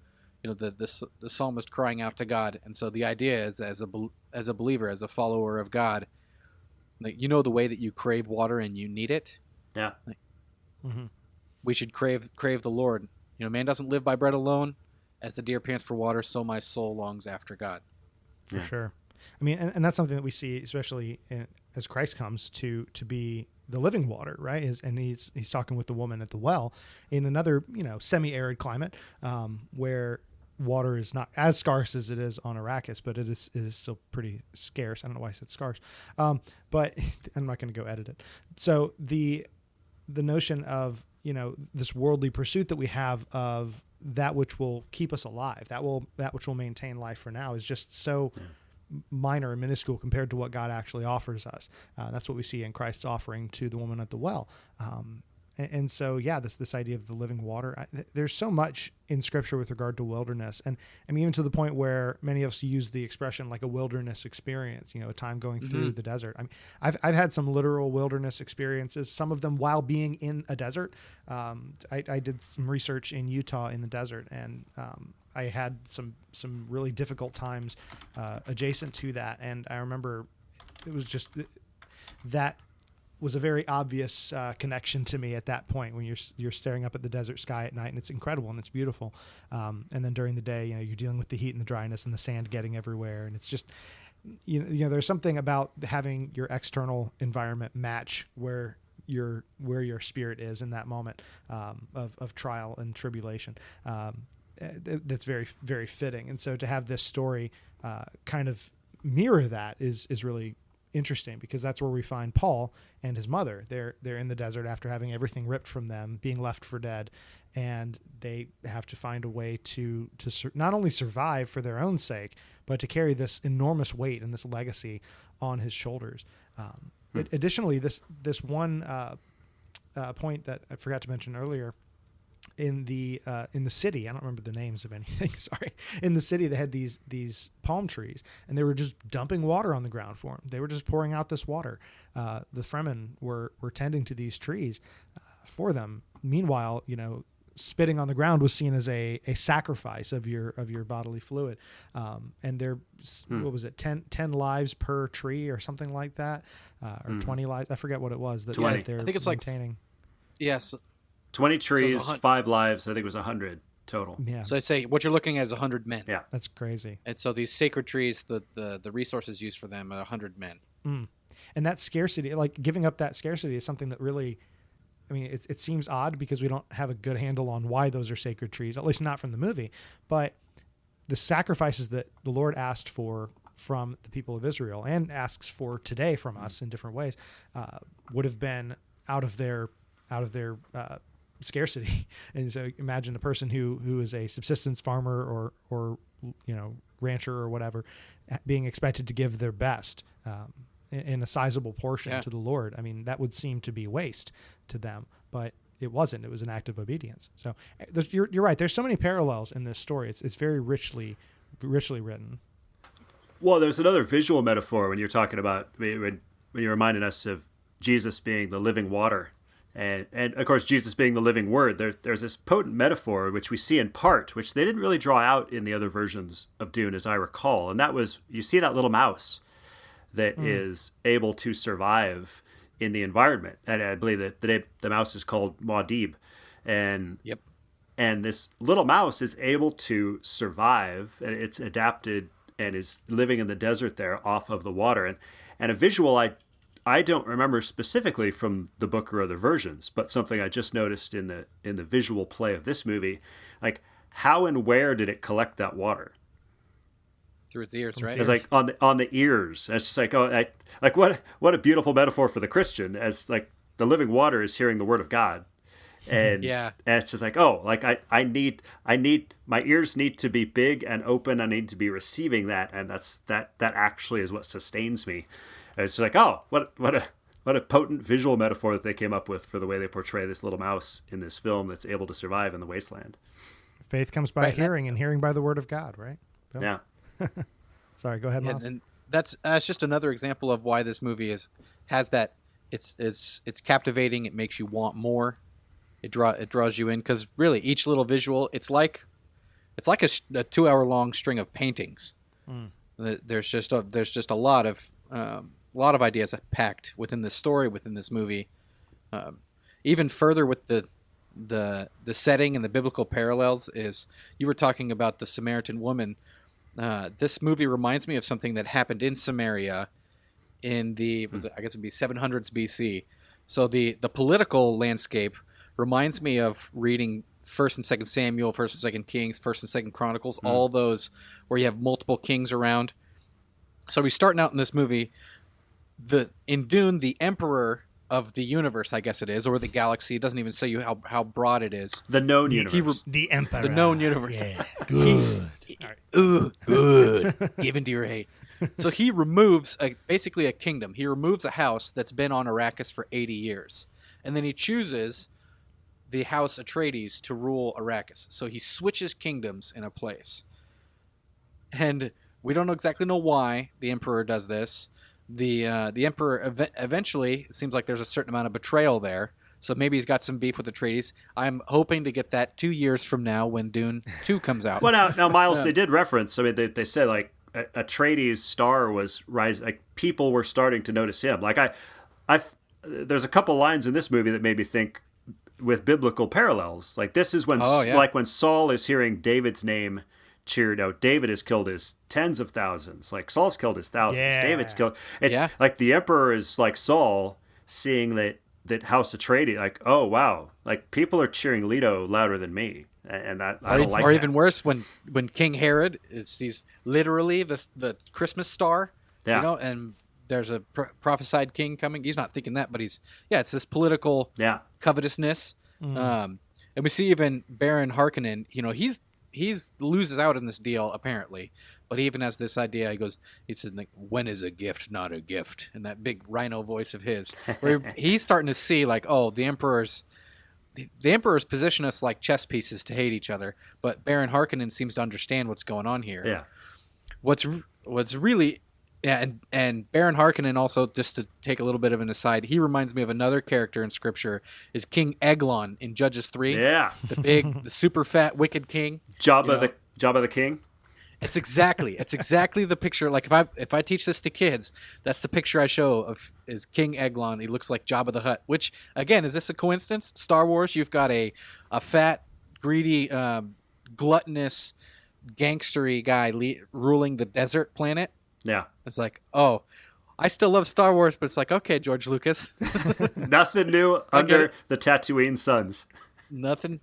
The psalmist crying out to God. And so the idea is, as a believer, as a follower of God, like, the way that you crave water and you need it. Yeah. We should crave the Lord. Man doesn't live by bread alone. As the deer pants for water, so my soul longs after God. For sure. I mean, and that's something that we see, especially as Christ comes to be the living water, right? And he's talking with the woman at the well in another, semi-arid climate, where water is not as scarce as it is on Arrakis, but it is still pretty scarce. I don't know why I said scarce, but I'm not going to go edit it. So the notion of this worldly pursuit that we have of that which will keep us alive, that which will maintain life for now, is just so minor and minuscule compared to what God actually offers us. That's what we see in Christ's offering to the woman at the well. And so, this idea of the living water, there's so much in Scripture with regard to wilderness. And I mean, even to the point where many of us use the expression like a wilderness experience, a time going through the desert. I mean, I've had some literal wilderness experiences, some of them while being in a desert. I did some research in Utah in the desert, and I had some really difficult times adjacent to that. And I remember it was just that was a very obvious connection to me at that point, when you're staring up at the desert sky at night, and it's incredible and it's beautiful. And then during the day, you're dealing with the heat and the dryness and the sand getting everywhere. And it's just, there's something about having your external environment match where your spirit is in that moment of trial and tribulation. That's very, very fitting. And so to have this story kind of mirror that is really interesting, because that's where we find Paul and his mother. They're in the desert after having everything ripped from them, being left for dead, and they have to find a way to not only survive for their own sake, but to carry this enormous weight and this legacy on his shoulders. Additionally, this one point that I forgot to mention earlier, in the city, I don't remember the names of anything. Sorry. In the city, they had these palm trees, and they were just dumping water on the ground for them. They were just pouring out this water. The Fremen were tending to these trees for them. Meanwhile, spitting on the ground was seen as a sacrifice of your bodily fluid. And there, what was it? 10 lives per tree or something like that, or 20 lives. I forget what it was that 20. they're I think it's maintaining. Yes. 20 trees, So 5 lives. I think it was 100 total. Yeah, So I'd say what you're looking at is 100 men. Yeah. that's crazy. And so these sacred trees, the resources used for them are 100 men. And that scarcity, like giving up that scarcity, is something that really, I mean, it seems odd because we don't have a good handle on why those are sacred trees, at least not from the movie. But the sacrifices that the Lord asked for from the people of Israel, and asks for today from us in different ways, would have been out of their scarcity. And so imagine a person who is a subsistence farmer or rancher or whatever, being expected to give their best in a sizable portion to the Lord. I mean, that would seem to be waste to them, but it wasn't. It was an act of obedience. So you're right. There's so many parallels in this story. It's very richly written. Well, there's another visual metaphor when you're talking about, when you're reminding us of Jesus being the living water. And of course, Jesus being the living word, there's this potent metaphor, which we see in part, which they didn't really draw out in the other versions of Dune, as I recall. And that was, you see that little mouse that is able to survive in the environment. And I believe that the mouse is called Muad'Dib. And this little mouse is able to survive, and it's adapted and is living in the desert there off of the water. And a visual I don't remember specifically from the book or other versions, but something I just noticed in the visual play of this movie, like how and where did it collect that water? Through its ears, right? It's like on the ears. And it's just like, what a beautiful metaphor for the Christian, as like the living water is hearing the word of God. And and it's just like, I need my ears need to be big and open. I need to be receiving that, and that actually is what sustains me. And it's just like, what a potent visual metaphor that they came up with for the way they portray this little mouse in this film that's able to survive in the wasteland. Faith comes by hearing, and hearing by the word of God, right? Bill? Yeah. Sorry, go ahead, Miles. And that's just another example of why this movie has that. It's captivating. It makes you want more. It draws you in, because really each little visual, it's like a 2-hour-long string of paintings. There's just a lot of ideas packed within this story, within this movie. Even further with the setting and the biblical parallels is, you were talking about the Samaritan woman. This movie reminds me of something that happened in Samaria in I guess it'd be 700s BC. So the political landscape reminds me of reading 1st and 2nd Samuel, 1st and 2nd Kings, 1st and 2nd Chronicles, all those where you have multiple kings around. So we're starting out in this movie. In Dune, the emperor of the universe, I guess it is, or the galaxy, it doesn't even say you how broad it is. The known universe. The emperor. The known universe. Yeah, good. Ooh, good. Give into your hate. So he removes basically a kingdom. He removes a house that's been on Arrakis for 80 years. And then he chooses the house Atreides to rule Arrakis. So he switches kingdoms in a place. And we don't exactly know why the Emperor does this. The Emperor eventually, it seems like there's a certain amount of betrayal there. So maybe he's got some beef with Atreides. I'm hoping to get that 2 years from now when Dune 2 comes out. Well, now Miles, they did reference. I mean, they said like Atreides' star was rising. Like people were starting to notice him. Like there's a couple lines in this movie that made me think with biblical parallels. Like this is when like when Saul is hearing David's name cheered out. David has killed his tens of thousands. Like Saul's killed his thousands. Yeah. David's killed. It's like the Emperor is like Saul, seeing that that House Atreides, like, oh wow, like people are cheering Leto louder than me, and I don't like or that. even worse, when King Herod he's literally the Christmas star, Yeah. and there's a prophesied king coming. He's not thinking that, but it's this political covetousness. And we see even Baron Harkonnen, he's loses out in this deal apparently, but he even has this idea. He says, like, when is a gift not a gift? And that big rhino voice of his, where he's starting to see like, oh, the emperors position us like chess pieces to hate each other, but Baron Harkonnen seems to understand what's going on here. Yeah. What's really and Baron Harkonnen also, just to take a little bit of an aside, he reminds me of another character in Scripture, is King Eglon in Judges 3. Yeah. The super fat wicked king. Jabba the King. It's exactly the picture. Like if I teach this to kids, that's the picture I show of is King Eglon. He looks like Jabba the Hutt. Which again, is this a coincidence? Star Wars, you've got a fat, greedy, gluttonous, gangstery guy ruling the desert planet. Yeah. It's like, oh, I still love Star Wars, but it's like, okay, George Lucas. Nothing new under the Tatooine suns. Nothing.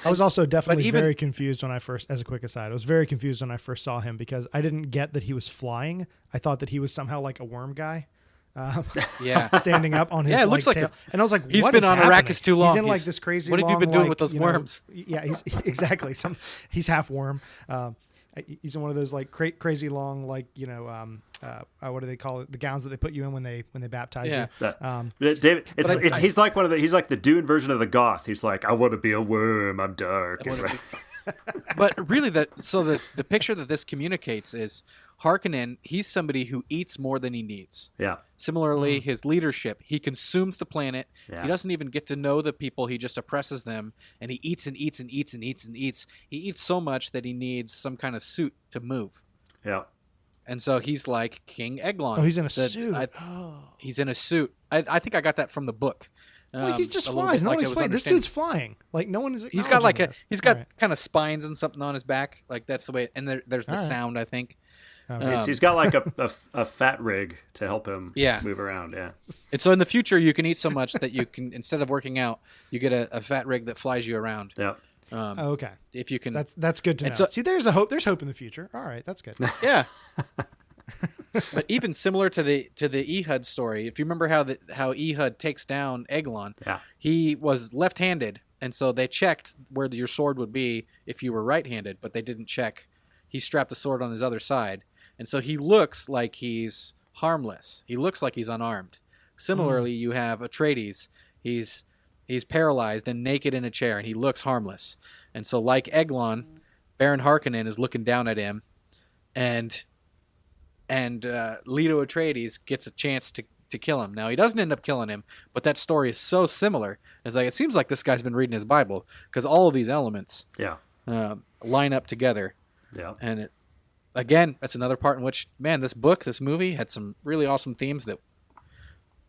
I was also definitely very confused when I first, as a quick aside, I was very confused when I first saw him because I didn't get that he was flying. I thought that he was somehow like a worm guy. Standing up on his it looks like tail. And I was like, he's what been is on happening? Arrakis too long. He's in like this crazy what have you been doing with those worms? Yeah, he's exactly. He's half worm. He's in one of those like crazy long, like, what do they call it? The gowns that they put you in when they baptize you. David, he's like he's like the Dune version of the goth. He's like, I want to be a worm. I'm dark. But really, the picture that this communicates is Harkonnen. He's somebody who eats more than he needs. Yeah. Similarly, his leadership, he consumes the planet. Yeah. He doesn't even get to know the people. He just oppresses them, and he eats and eats and eats and eats and eats. He eats so much that he needs some kind of suit to move. Yeah. And so he's like King Eglon. Oh, he's in a suit. He's in a suit. I think I got that from the book. Well, he just flies. No one explained. This dude's flying. Like no one is. He's got like this. kind of spines and something on his back. Like that's the way. And there's the sound, I think. He's got like a fat rig to help him move around. Yeah. And so in the future, you can eat so much that you can, instead of working out, you get a fat rig that flies you around. Yeah. Okay. If you can. That's good to know. So, see, there's hope in the future. All right, that's good. Yeah. But even similar to the Ehud story, if you remember how Ehud takes down Eglon, he was left-handed, and so they checked where your sword would be if you were right-handed, but they didn't check. He strapped the sword on his other side, and so he looks like he's harmless. He looks like he's unarmed. Similarly, you have Atreides. He's paralyzed and naked in a chair, and he looks harmless. And so, like Eglon, Baron Harkonnen is looking down at him, and Leto Atreides gets a chance to kill him. Now, he doesn't end up killing him, but that story is so similar. It's like, it seems like this guy's been reading his Bible, because all of these elements line up together. Yeah. And again, that's another part in which, man, this movie had some really awesome themes that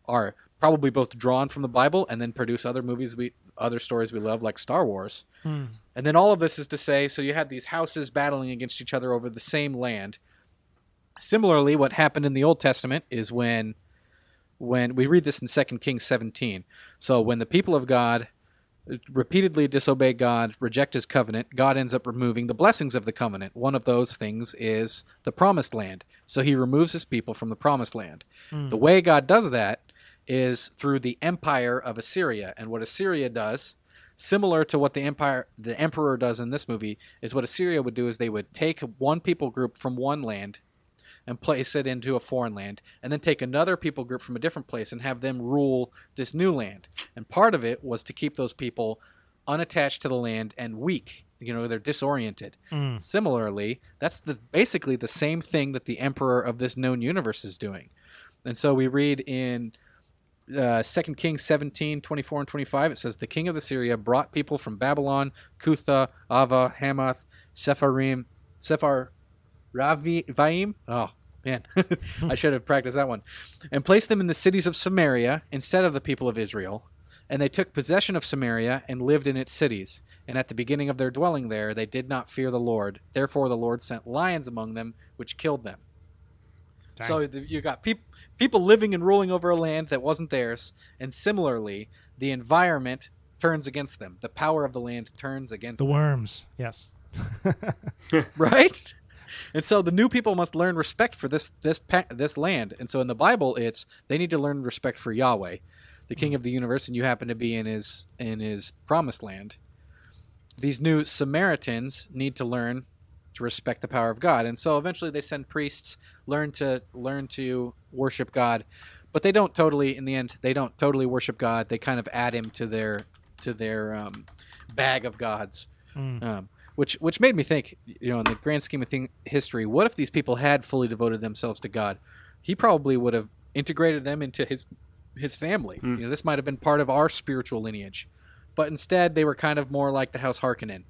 are probably both drawn from the Bible and then produce other stories we love, like Star Wars. And then all of this is to say, so you had these houses battling against each other over the same land. Similarly, what happened in the Old Testament is when we read this in 2 Kings 17. So when the people of God repeatedly disobey God, reject his covenant, God ends up removing the blessings of the covenant. One of those things is the promised land. So he removes his people from the promised land. The way God does that is through the empire of Assyria. And what Assyria does, similar to what the emperor does in this movie, is what Assyria would do is they would take one people group from one land and place it into a foreign land, and then take another people group from a different place and have them rule this new land. And part of it was to keep those people unattached to the land and weak. They're disoriented. Similarly, that's basically the same thing that the emperor of this known universe is doing. And so we read in 2 Kings 17, 24 and 25, it says, the king of Assyria brought people from Babylon, Cutha, Ava, Hamath, Sepharvaim. Oh, man. I should have practiced that one. And placed them in the cities of Samaria instead of the people of Israel. And they took possession of Samaria and lived in its cities. And at the beginning of their dwelling there, they did not fear the Lord. Therefore the Lord sent lions among them, which killed them. Dang. So you got people living and ruling over a land that wasn't theirs, and similarly, the environment turns against them. The power of the land turns against The them. worms. Yes. Right? And so the new people must learn respect for this land. And so in the Bible, it's they need to learn respect for Yahweh, the King of the universe, and you happen to be in his promised land. These new Samaritans need to learn to respect the power of God. And so eventually they send priests, learn to worship God, but they don't totally, in the end, they don't totally worship God. They kind of add him to their bag of gods. Which made me think, in the grand scheme of history, what if these people had fully devoted themselves to God? He probably would have integrated them into his family. This might have been part of our spiritual lineage, but instead they were kind of more like the House Harkonnen.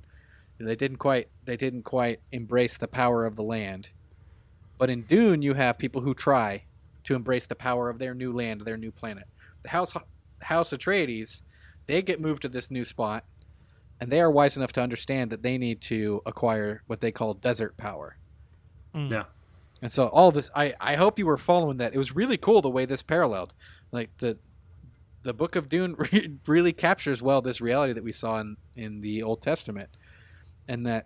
They didn't quite embrace the power of the land. But in Dune, you have people who try to embrace the power of their new land, their new planet. The House Atreides, they get moved to this new spot, and they are wise enough to understand that they need to acquire what they call desert power. Yeah. And so all this, I hope you were following that. It was really cool the way this paralleled. Like the Book of Dune really captures well this reality that we saw in the Old Testament. And that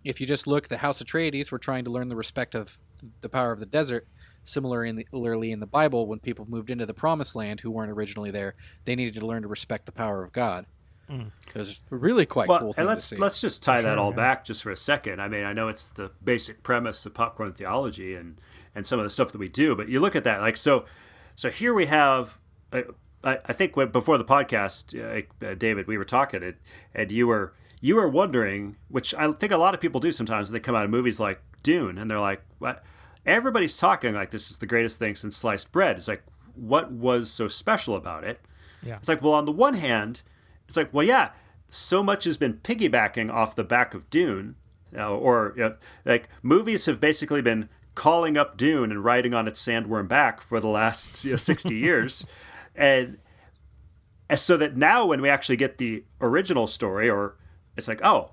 if you just look, the House Atreides were trying to learn the respect of the power of the desert. Similarly in the Bible, when people moved into the Promised Land who weren't originally there, they needed to learn to respect the power of God. It was really quite cool. And let's just tie that all back just for a second. I mean, I know it's the basic premise of Popcorn Theology and some of the stuff that we do, but you look at that, like, so here we have, I think before the podcast, David, we were talking, and you were wondering, which I think a lot of people do sometimes when they come out of movies like Dune, and they're like, what? Everybody's talking like this is the greatest thing since sliced bread. It's like, what was so special about it? Yeah. It's like, well, on the one hand, it's like, well, yeah, so much has been piggybacking off the back of Dune, like movies have basically been calling up Dune and riding on its sandworm back for the last 60 years. And so that now when we actually get the original story, or it's like, well,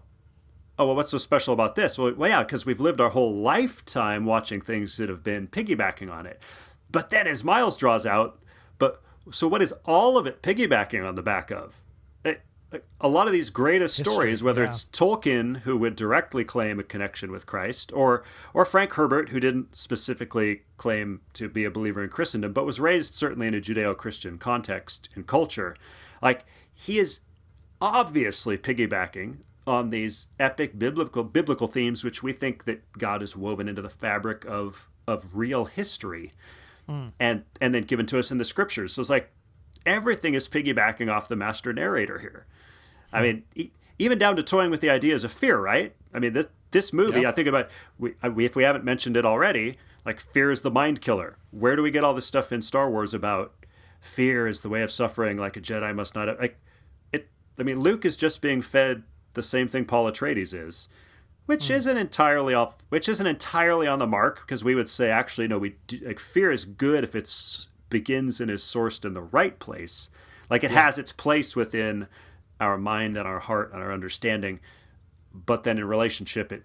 what's so special about this? Well, yeah, because we've lived our whole lifetime watching things that have been piggybacking on it. But then as Miles draws out, so what is all of it piggybacking on the back of? A lot of these greatest stories, whether it's Tolkien, who would directly claim a connection with Christ, or Frank Herbert, who didn't specifically claim to be a believer in Christendom, but was raised certainly in a Judeo-Christian context and culture, like, he is obviously piggybacking on these epic biblical themes, which we think that God has woven into the fabric of real history, and then given to us in the scriptures. So it's like everything is piggybacking off the master narrator here. I mean, even down to toying with the ideas of fear, right? I mean, this movie, I think about, if we haven't mentioned it already, like, fear is the mind killer. Where do we get all this stuff in Star Wars about fear is the way of suffering, like a Jedi must not have, Luke is just being fed the same thing Paul Atreides is, which isn't entirely on the mark, because we would say, actually, no, fear is good if it begins and is sourced in the right place. Like, it has its place within our mind and our heart and our understanding, but then in relationship, it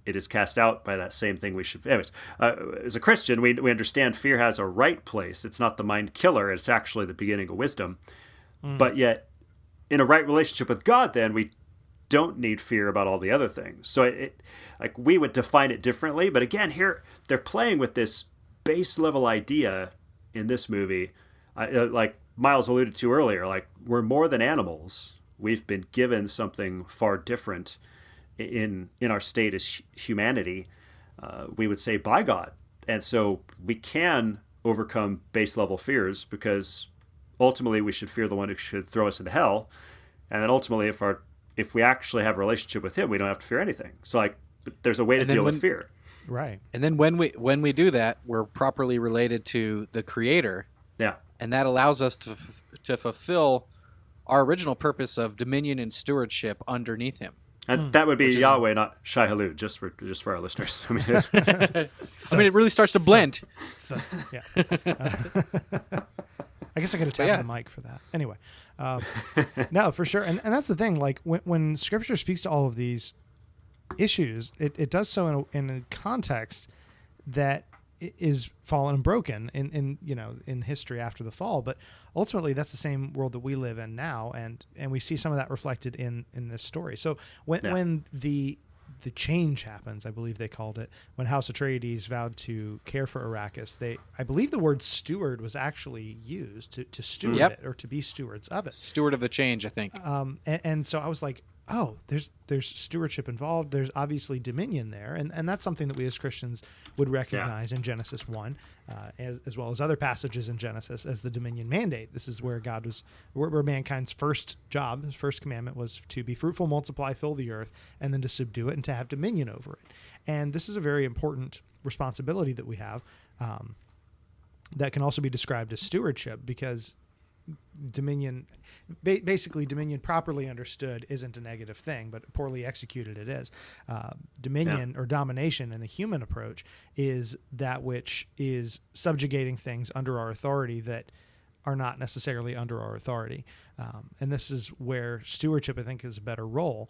is cast out by that same thing we should. Anyways, as a Christian, we understand fear has a right place. It's not the mind killer. It's actually the beginning of wisdom. But yet, in a right relationship with God, then we don't need fear about all the other things. So we would define it differently. But again, here they're playing with this base level idea in this movie, like Miles alluded to earlier. Like, we're more than animals. We've been given something far different in our state as humanity, we would say, by God. And so we can overcome base level fears, because ultimately we should fear the one who should throw us into hell. And then ultimately, if we actually have a relationship with him, we don't have to fear anything. So, like, there's a way to deal with fear. Right. And then when we do that, we're properly related to the Creator. Yeah. And that allows us to fulfill our original purpose of dominion and stewardship underneath him. And that would be Yahweh, not Shai Hulud, just for our listeners. I mean, it really starts to blend. Yeah. I guess I could have tapped the mic for that. Anyway, no, for sure. And that's the thing. Like, when Scripture speaks to all of these issues, it does so in a context that is fallen and broken in history after the fall. But ultimately, that's the same world that we live in now, and we see some of that reflected in this story. So when the change happens, I believe they called it, when House Atreides vowed to care for Arrakis, I believe the word steward was actually used to steward it, or to be stewards of it. Steward of the change, I think. And so I was like, oh, there's stewardship involved. There's obviously dominion there. And that's something that we as Christians would recognize in Genesis 1, as well as other passages in Genesis, as the dominion mandate. This is where where mankind's first job, his first commandment, was to be fruitful, multiply, fill the earth, and then to subdue it and to have dominion over it. And this is a very important responsibility that we have, that can also be described as stewardship, because dominion, basically dominion properly understood isn't a negative thing, but poorly executed it is. Dominion or domination in a human approach is that which is subjugating things under our authority that are not necessarily under our authority. And this is where stewardship, I think, is a better role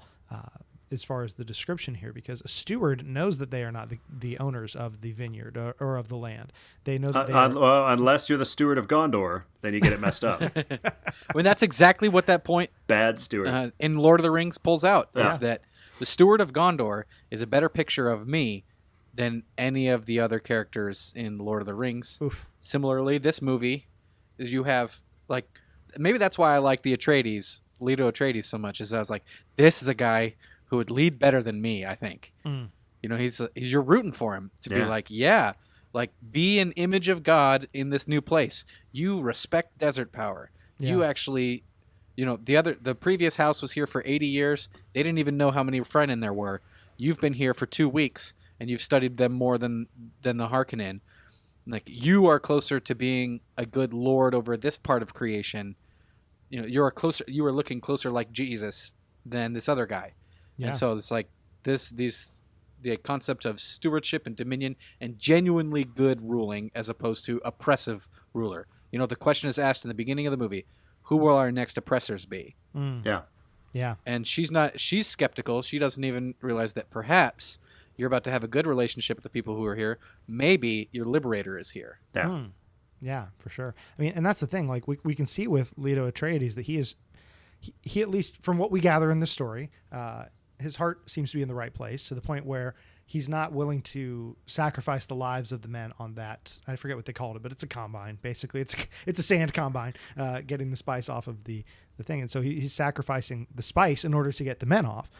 as far as the description here, because a steward knows that they are not the owners of the vineyard or of the land. They know that well, unless you're the steward of Gondor, then you get it messed up. I mean, that's exactly what that point Bad steward. in Lord of the Rings pulls out, Yeah. is that the steward of Gondor is a better picture of me than any of the other characters in Lord of the Rings. Oof. Similarly, this movie, you have, like, maybe that's why I like the Atreides, Leto Atreides, so much, is I was like, this is a guy who would lead better than me, I think. You know, you're rooting for him to be like, be an image of God in this new place. You respect desert power. Yeah. You actually, the previous house was here for 80 years. They didn't even know how many Fremen there were. You've been here for 2 weeks, and you've studied them more than the Harkonnen. Like, you are closer to being a good lord over this part of creation. You know, you are looking closer like Jesus than this other guy. Yeah. And so it's like the concept of stewardship and dominion and genuinely good ruling as opposed to oppressive ruler. You know, the question is asked in the beginning of the movie, who will our next oppressors be? Yeah. Yeah. And she's skeptical. She doesn't even realize that perhaps you're about to have a good relationship with the people who are here. Maybe your liberator is here. Yeah. Yeah, for sure. I mean, and that's the thing. Like, we can see with Leto Atreides that he at least from what we gather in the story, his heart seems to be in the right place, to the point where he's not willing to sacrifice the lives of the men on that. I forget what they called it, but it's a combine. Basically, it's a sand combine, getting the spice off of the thing. And so he's sacrificing the spice in order to get the men off.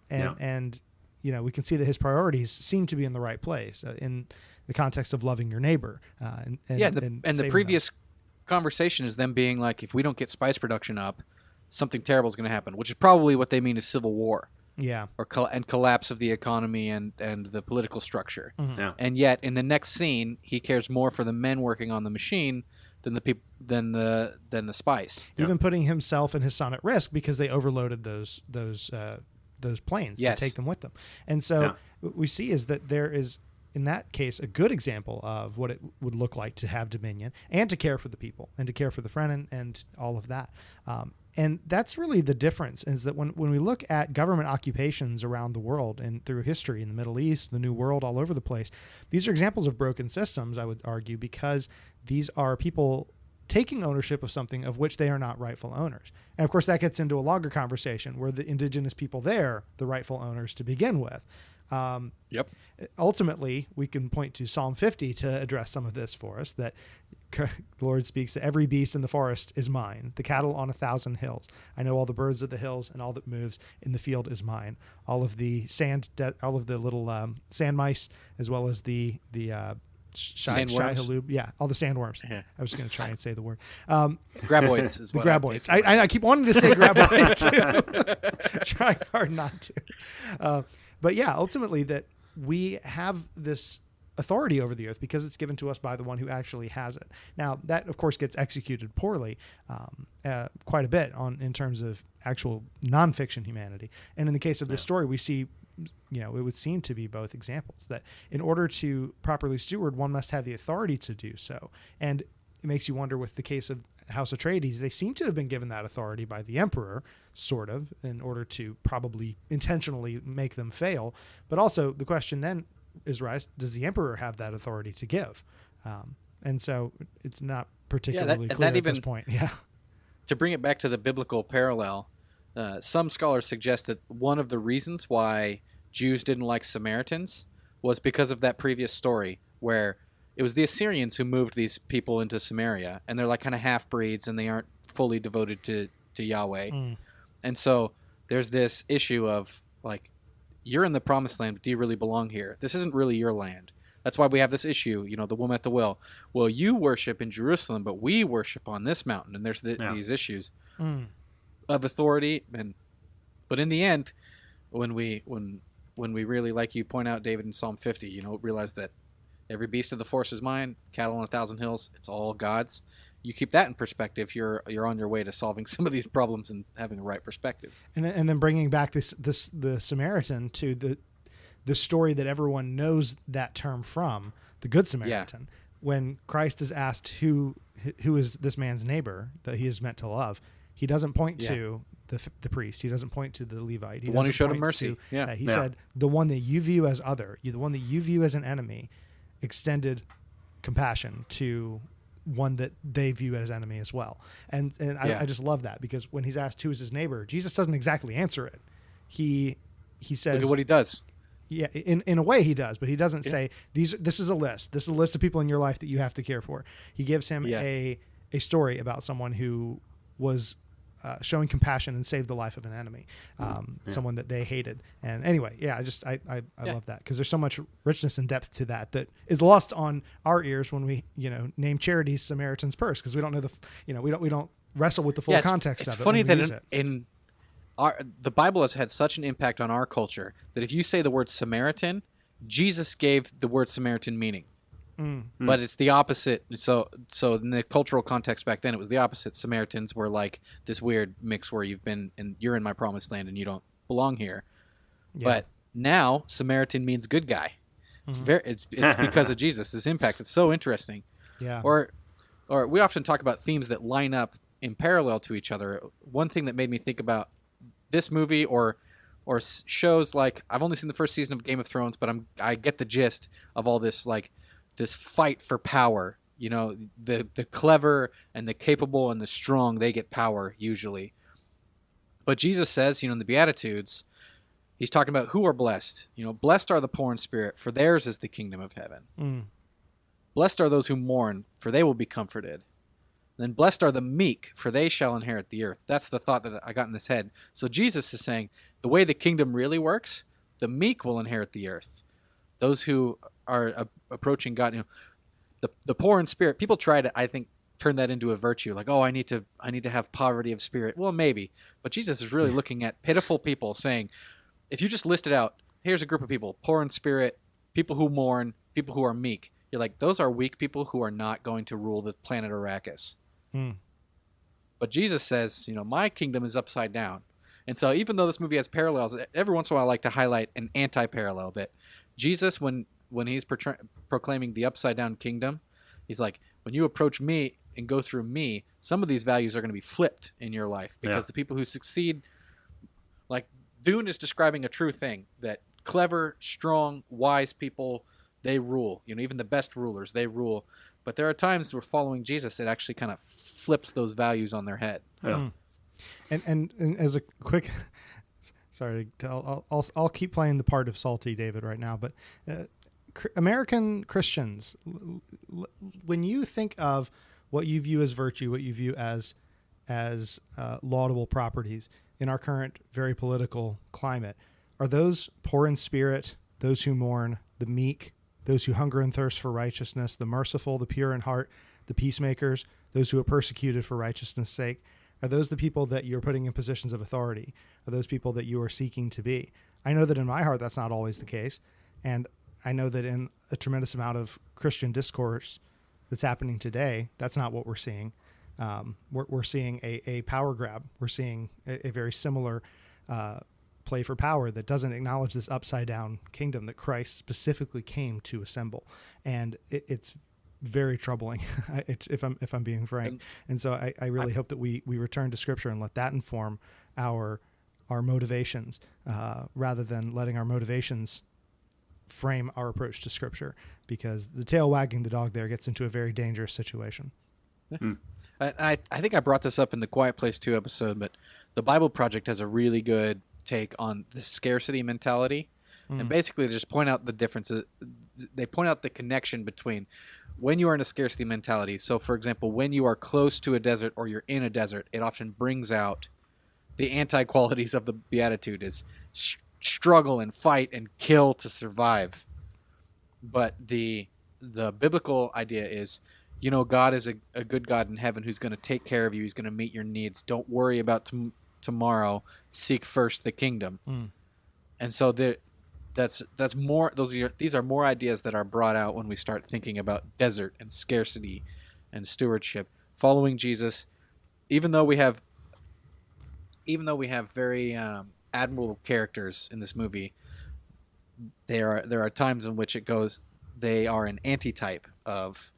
And we can see that his priorities seem to be in the right place in the context of loving your neighbor. And the previous conversation is them being like, if we don't get spice production up, something terrible is going to happen, which is probably what they mean is civil war. Yeah. And collapse of the economy and the political structure. Mm-hmm. Yeah. And yet, in the next scene, he cares more for the men working on the machine than the spice. Even putting himself and his son at risk because they overloaded those planes to take them with them. And so what we see is that there is, in that case, a good example of what it would look like to have dominion and to care for the people and to care for the Fremen and all of that. And that's really the difference, is that when we look at government occupations around the world and through history in the Middle East, the New World, all over the place, these are examples of broken systems, I would argue, because these are people taking ownership of something of which they are not rightful owners. And of course, that gets into a longer conversation where the indigenous people there, the rightful owners to begin with. Ultimately, we can point to Psalm 50 to address some of this for us, that the Lord speaks that every beast in the forest is mine, the cattle on 1,000 hills. I know all the birds of the hills, and all that moves in the field is mine. All of the all of the little sand mice, as well as the sandworms. Yeah, all the sandworms. Yeah. I was going to try and say the word. Graboids is The what graboids. I keep wanting to say graboid too. Trying hard not to. But yeah, ultimately that we have this authority over the earth because it's given to us by the one who actually has it. Now, that, of course, gets executed poorly quite a bit in terms of actual nonfiction humanity. And in the case of this story, we see, it would seem to be both examples, that in order to properly steward, one must have the authority to do so. And it makes you wonder with the case of House Atreides, they seem to have been given that authority by the emperor, sort of, in order to probably intentionally make them fail. But also the question then is rise, does the emperor have that authority to give? And so it's not particularly clear at this point. Yeah. To bring it back to the biblical parallel, some scholars suggest that one of the reasons why Jews didn't like Samaritans was because of that previous story where it was the Assyrians who moved these people into Samaria, and they're like kind of half-breeds and they aren't fully devoted to Yahweh. And so there's this issue of like, you're in the promised land, but do you really belong here? This isn't really your land. That's why we have this issue, the woman at the well. Well, you worship in Jerusalem, but we worship on this mountain, and there's these issues of authority. But in the end, when we really, like you point out, David, in Psalm 50, realize that every beast of the forest is mine, cattle on 1,000 hills, it's all God's. You keep that in perspective, you're on your way to solving some of these problems and having the right perspective. And then bringing back the Samaritan to the story that everyone knows that term from, the Good Samaritan. Yeah. When Christ is asked who is this man's neighbor that he is meant to love, he doesn't point to the priest. He doesn't point to the Levite. The one who showed him mercy. He said, the one that you view as other, the one that you view as an enemy, extended compassion to one that they view as enemy as well. And I just love that, because when he's asked who is his neighbor, Jesus doesn't exactly answer it. He says, look at what he does. Yeah, in a way he does, but he doesn't say this is a list. This is a list of people in your life that you have to care for. He gives him a story about someone who was showing compassion and saved the life of an enemy, someone that they hated. And anyway, I love that, because there's so much richness and depth to that is lost on our ears when we name charities Samaritan's Purse, because we don't know we don't wrestle with the full context of it. It's funny that in the Bible has had such an impact on our culture that if you say the word Samaritan, Jesus gave the word Samaritan meaning. But it's the opposite. So in the cultural context back then, it was the opposite. Samaritans were like this weird mix where you're in my promised land and you don't belong here. Yeah. But now Samaritan means good guy. It's because of Jesus' impact. It's so interesting. Yeah. Or we often talk about themes that line up in parallel to each other. One thing that made me think about this movie or shows, like, I've only seen the first season of Game of Thrones, but I get the gist of all this, like this fight for power. The clever and the capable and the strong, they get power usually. But Jesus says, in the Beatitudes, he's talking about who are blessed. Blessed are the poor in spirit, for theirs is the kingdom of heaven. Blessed are those who mourn, for they will be comforted. Then blessed are the meek, for they shall inherit the earth. That's the thought that I got in this head. So Jesus is saying the way the kingdom really works, the meek will inherit the earth. Those who are approaching God, the poor in spirit, people try to, I think, turn that into a virtue. Like, I need to have poverty of spirit. Well, maybe. But Jesus is really looking at pitiful people, saying, if you just list it out, here's a group of people, poor in spirit, people who mourn, people who are meek. You're like, those are weak people who are not going to rule the planet Arrakis. But Jesus says, my kingdom is upside down. And so even though this movie has parallels, every once in a while I like to highlight an anti-parallel, that Jesus, when he's proclaiming the upside down kingdom, he's like, when you approach me and go through me, some of these values are going to be flipped in your life, because the people who succeed, like Dune is describing a true thing, that clever, strong, wise people, they rule. Even the best rulers, they rule. But there are times where following Jesus, it actually kind of flips those values on their head. Yeah. And as a quick, sorry, I'll keep playing the part of salty David right now. But American Christians, when you think of what you view as virtue, what you view as laudable properties in our current very political climate, are those poor in spirit, those who mourn, the meek, those who hunger and thirst for righteousness, the merciful, the pure in heart, the peacemakers, those who are persecuted for righteousness' sake? Are those the people that you're putting in positions of authority? Are those people that you are seeking to be? I know that in my heart that's not always the case. And I know that in a tremendous amount of Christian discourse that's happening today, that's not what we're seeing. We're seeing a power grab. We're seeing a very similar play for power that doesn't acknowledge this upside down kingdom that Christ specifically came to assemble. And it's very troubling, if I'm being frank. And so I really hope that we return to Scripture and let that inform our motivations, rather than letting our motivations frame our approach to Scripture, because the tail wagging the dog there gets into a very dangerous situation. I think I brought this up in the Quiet Place 2 episode, but the Bible Project has a really good take on the scarcity mentality. And basically, they just point out the differences. They point out the connection between when you are in a scarcity mentality. So, for example, when you are close to a desert or you're in a desert, it often brings out the anti-qualities of the Beatitude is struggle and fight and kill to survive. But the biblical idea is, God is a good God in heaven who's going to take care of you. He's going to meet your needs. Don't worry about tomorrow. Seek first the kingdom. And so that's more. These are more ideas that are brought out when we start thinking about desert and scarcity and stewardship. Following Jesus, even though we have very admirable characters in this movie, there are times in which they are an antitype of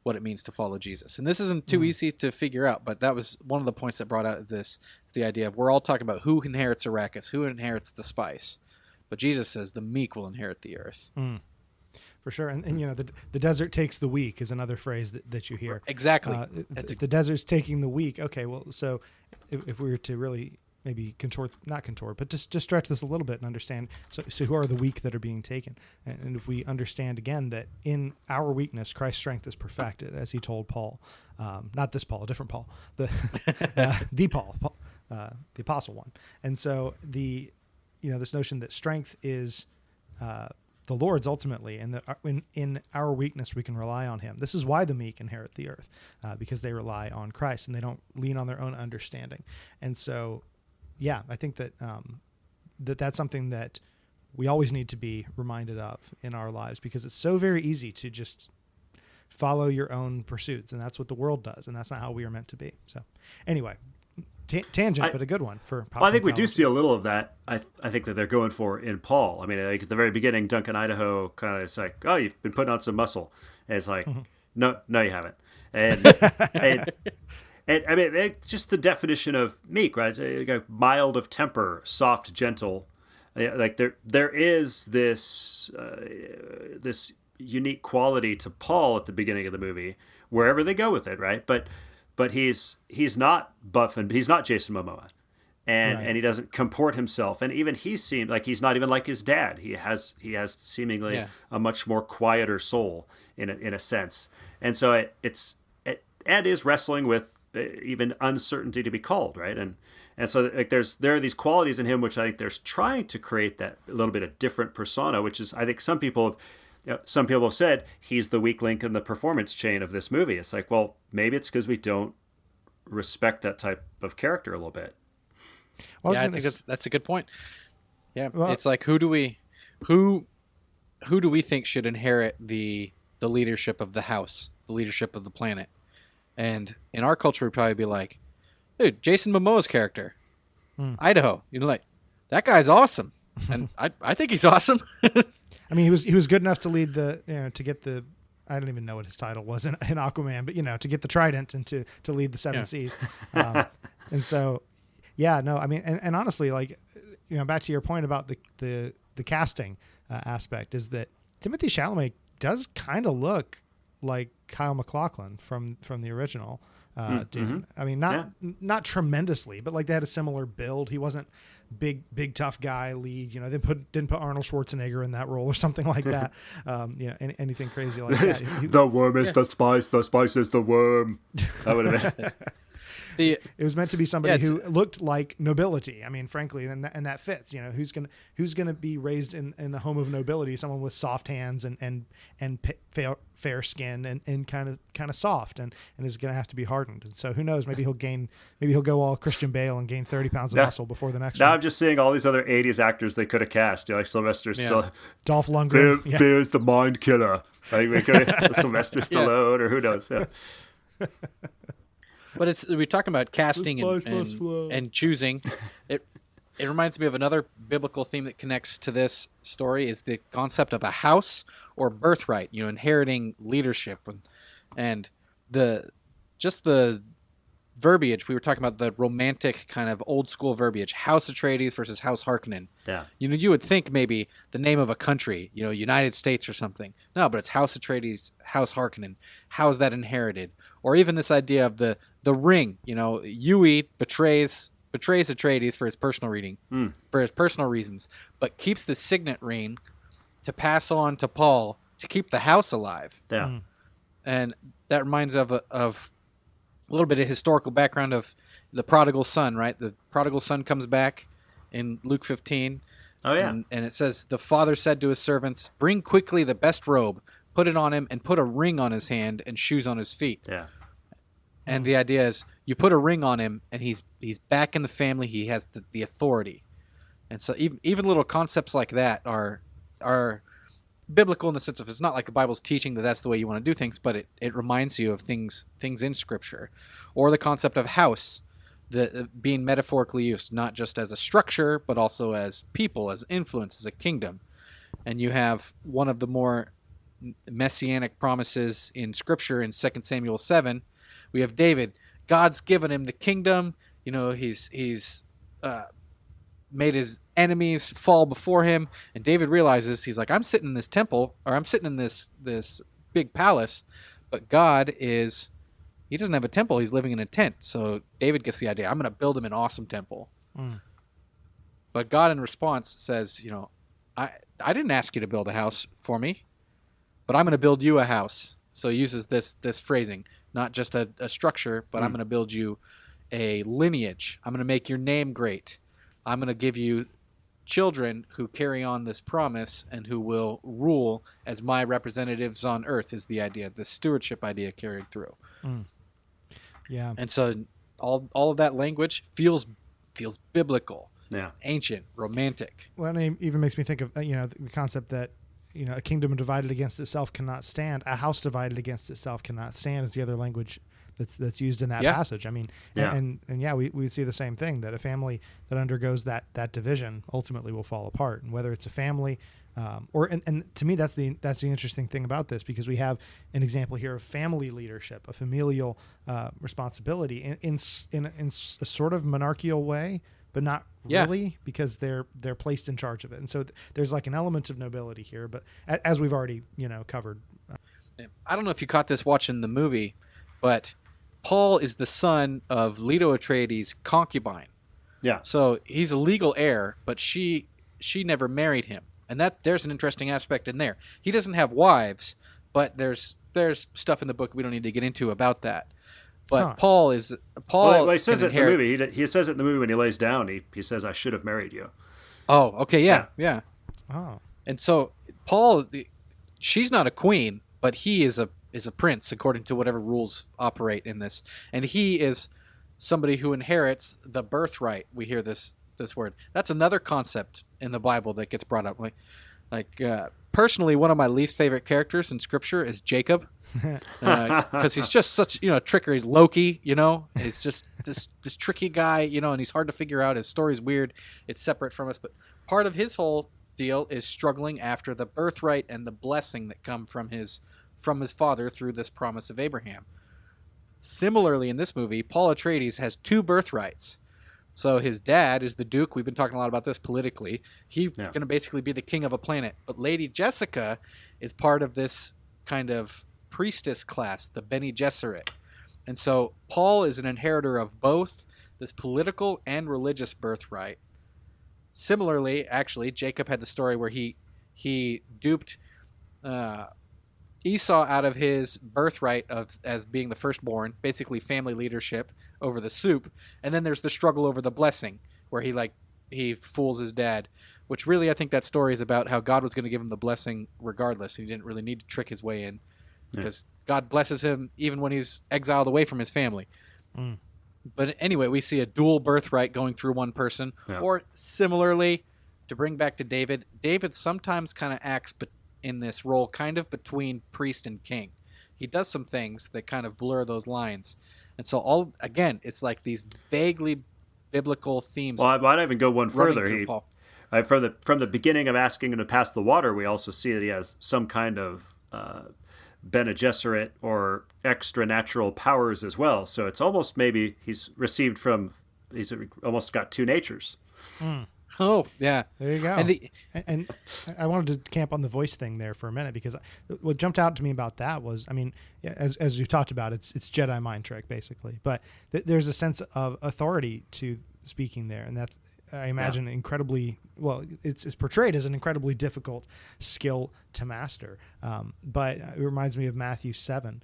what it means to follow Jesus. And this isn't too easy to figure out, but that was one of the points that brought out the idea of, we're all talking about who inherits Arrakis, who inherits the spice. But Jesus says the meek will inherit the earth. For sure. And the desert takes the weak is another phrase that you hear. Exactly. The desert's taking the weak. Okay, well, so if we were to really maybe not contort, but just stretch this a little bit and understand, so who are the weak that are being taken? And if we understand, again, that in our weakness, Christ's strength is perfected, as he told Paul. Not this Paul, a different Paul. The Paul, the apostle one. And so this notion that strength is the Lord's ultimately, and that in our weakness we can rely on him. This is why the meek inherit the earth, because they rely on Christ and they don't lean on their own understanding. And so, yeah, I think that that's something that we always need to be reminded of in our lives, because it's so very easy to just follow your own pursuits, and that's what the world does, and that's not how we are meant to be. So anyway, tangent, but a good one for Popcorn I think we do Theology. see a little of that. I think that they're going for in Paul. I mean, like at the very beginning, Duncan, Idaho kind of is like, oh, you've been putting on some muscle. And it's like, no, you haven't. And I mean, it's just the definition of meek, right? It's like mild of temper, soft, gentle. Like there is this unique quality to Paul at the beginning of the movie, wherever they go with it, right? But he's not buff and he's not Jason Momoa, and he doesn't comport himself, and even he seemed like he's not even like his dad. He has seemingly a much more quieter soul in a sense, and so Ed is wrestling with even uncertainty to be called, right? And so like there are these qualities in him which I think there's trying to create that a little bit of different persona, which is, I think some people have said he's the weak link in the performance chain of this movie. It's like, well, maybe it's because we don't respect that type of character a little bit. Well, I think that's a good point. Yeah, Well, it's like who do we think should inherit the leadership of the house, the leadership of the planet? And in our culture, we'd probably be like, dude, Jason Momoa's character, Idaho. Like, that guy's awesome, and I think he's awesome. I mean, he was good enough to lead to get the, I don't even know what his title was in Aquaman, but to get the trident and to lead the seven seas. And so, yeah, no, I mean, and honestly, like, back to your point about the casting aspect, is that Timothée Chalamet does kind of look like Kyle MacLachlan from the original Dune. I mean, not tremendously, but like they had a similar build. He wasn't big tough guy lead. They didn't put Arnold Schwarzenegger in that role or something like that. Anything crazy like that. The worm is the spice. The spice is the worm. That would have been. It was meant to be somebody who looked like nobility. I mean, frankly, and that fits. Who's gonna be raised in the home of nobility? Someone with soft hands and fair skin and kind of soft and is gonna have to be hardened. And so who knows? Maybe he'll go all Christian Bale and gain 30 pounds of muscle before the next. Now one. I'm just seeing all these other '80s actors they could have cast. Like Sylvester Stallone, Dolph Lundgren, Fear's the mind killer. Like we could Sylvester Stallone or who knows. Yeah. But we're talking about casting and choosing. It reminds me of another biblical theme that connects to this story is the concept of a house or birthright. Inheriting leadership and the verbiage. We were talking about the romantic kind of old school verbiage, House Atreides versus House Harkonnen. Yeah. You would think maybe the name of a country, United States or something. No, but it's House Atreides, House Harkonnen. How is that inherited? Or even this idea of the ring. Yui betrays Atreides for his personal reasons, but keeps the signet ring to pass on to Paul to keep the house alive. Yeah. And that reminds of a little bit of historical background of the prodigal son, right? The prodigal son comes back in Luke 15. Oh, yeah. And it says, the father said to his servants, bring quickly the best robe, put it on him, and put a ring on his hand and shoes on his feet. Yeah. And the idea is you put a ring on him, and he's back in the family. He has the authority. And so even little concepts like that are biblical in the sense of it's not like the Bible's teaching that that's the way you want to do things, but it reminds you of things in Scripture. Or the concept of house being metaphorically used, not just as a structure, but also as people, as influence, as a kingdom. And you have one of the more messianic promises in Scripture in 2 Samuel 7. We have David. God's given him the kingdom. He's made his enemies fall before him, and David realizes, he's like, I'm sitting in this temple, or I'm sitting in this big palace, but God he doesn't have a temple, he's living in a tent. So David gets the idea, I'm going to build him an awesome temple. But God in response says, I didn't ask you to build a house for me, but I'm going to build you a house. So he uses this phrasing, not just a structure, but I'm going to build you a lineage. I'm going to make your name great. I'm going to give you children who carry on this promise and who will rule as my representatives on earth, is the idea, the stewardship idea carried through. Yeah. And so all of that language feels biblical, ancient, romantic. Well, and it even makes me think of, the concept that, a kingdom divided against itself cannot stand. A house divided against itself cannot stand is the other language that's used in that passage. I mean, we see the same thing, that a family that undergoes that division ultimately will fall apart. And whether it's a family, and to me, that's the interesting thing about this, because we have an example here of family leadership, a familial responsibility in a sort of monarchical way, but not really, because they're placed in charge of it. And so there's like an element of nobility here, but as we've already covered. I don't know if you caught this watching the movie, but Paul is the son of Leto Atreides' concubine. Yeah. So he's a legal heir, but she never married him. And there's an interesting aspect in there. He doesn't have wives, but there's stuff in the book we don't need to get into about that. But Paul he says it in the movie. He says it in the movie when he lays down. He says, "I should have married you." Oh, okay, yeah. Oh. And so Paul, she's not a queen, but he is a prince according to whatever rules operate in this, and he is somebody who inherits the birthright. We hear this word. That's another concept in the Bible that gets brought up. Like personally, one of my least favorite characters in Scripture is Jacob. Because he's just such trickery. Loki, he's just this tricky guy, and he's hard to figure out. His story's weird. It's separate from us, but part of his whole deal is struggling after the birthright and the blessing that come from his father through this promise of Abraham. Similarly, in this movie, Paul Atreides has two birthrights. So his dad is the Duke. We've been talking a lot about this politically. He's going to basically be the king of a planet. But Lady Jessica is part of this kind of priestess class, the Bene Gesserit. And so Paul is an inheritor of both this political and religious birthright. Similarly, actually, Jacob had the story where he duped Esau out of his birthright as being the firstborn, basically family leadership over the soup. And then there's the struggle over the blessing, where he fools his dad, which really I think that story is about how God was going to give him the blessing regardless. He didn't really need to trick his way in, because God blesses him even when he's exiled away from his family. But anyway, we see a dual birthright going through one person. Or similarly, to bring back to David sometimes kind of acts in this role kind of between priest and king. He does some things that kind of blur those lines. And so it's like these vaguely biblical themes. Well, I might even go one further. From the beginning of asking him to pass the water, we also see that he has some kind of Bene Gesserit or extra natural powers as well. So it's almost maybe he's almost got two natures. Oh, yeah. There you go. And I wanted to camp on the voice thing there for a minute, because what jumped out to me about that was, I mean, as we've talked about, it's Jedi mind trick basically, but there's a sense of authority to speaking there, and that's, I imagine, incredibly well. It's portrayed as an incredibly difficult skill to master. But it reminds me of Matthew 7,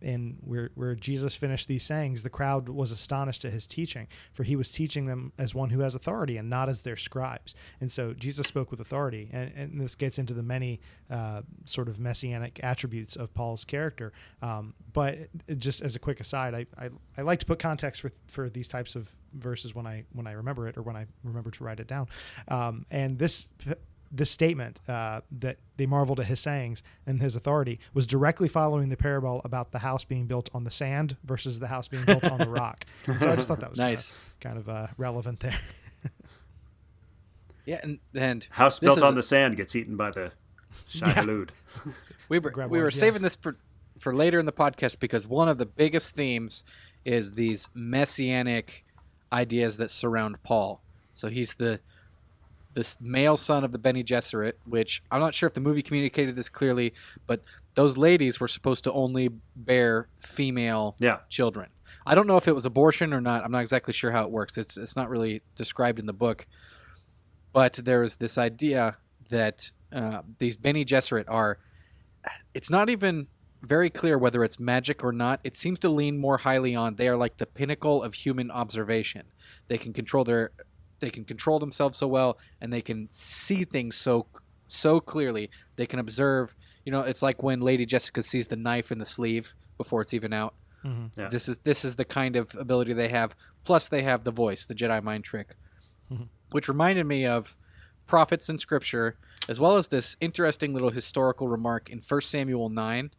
in where Jesus finished these sayings. The crowd was astonished at his teaching, for he was teaching them as one who has authority and not as their scribes. And so Jesus spoke with authority, and this gets into the many sort of messianic attributes of Paul's character. But just as a quick aside, I like to put context for these types of verses when I remember it, or when I remember to write it down. And this statement that they marveled at his sayings and his authority was directly following the parable about the house being built on the sand versus the house being built on the rock. And so I just thought that was nice, kind of relevant there. Yeah, and house built on the sand gets eaten by the Shadalud. We were saving this for later in the podcast, because one of the biggest themes is these messianic ideas that surround Paul. So he's this male son of the Bene Gesserit, which I'm not sure if the movie communicated this clearly, but those ladies were supposed to only bear female children. I don't know if it was abortion or not. I'm not exactly sure how it works. It's not really described in the book. But there is this idea that these Bene Gesserit are, it's not even very clear whether it's magic or not. It seems to lean more highly on, they are like the pinnacle of human observation. They can control themselves so well, and they can see things so clearly. They can observe. It's like when Lady Jessica sees the knife in the sleeve before it's even out. Mm-hmm. Yeah. This is the kind of ability they have. Plus, they have the voice, the Jedi mind trick, which reminded me of prophets in Scripture, as well as this interesting little historical remark in 1 Samuel 9.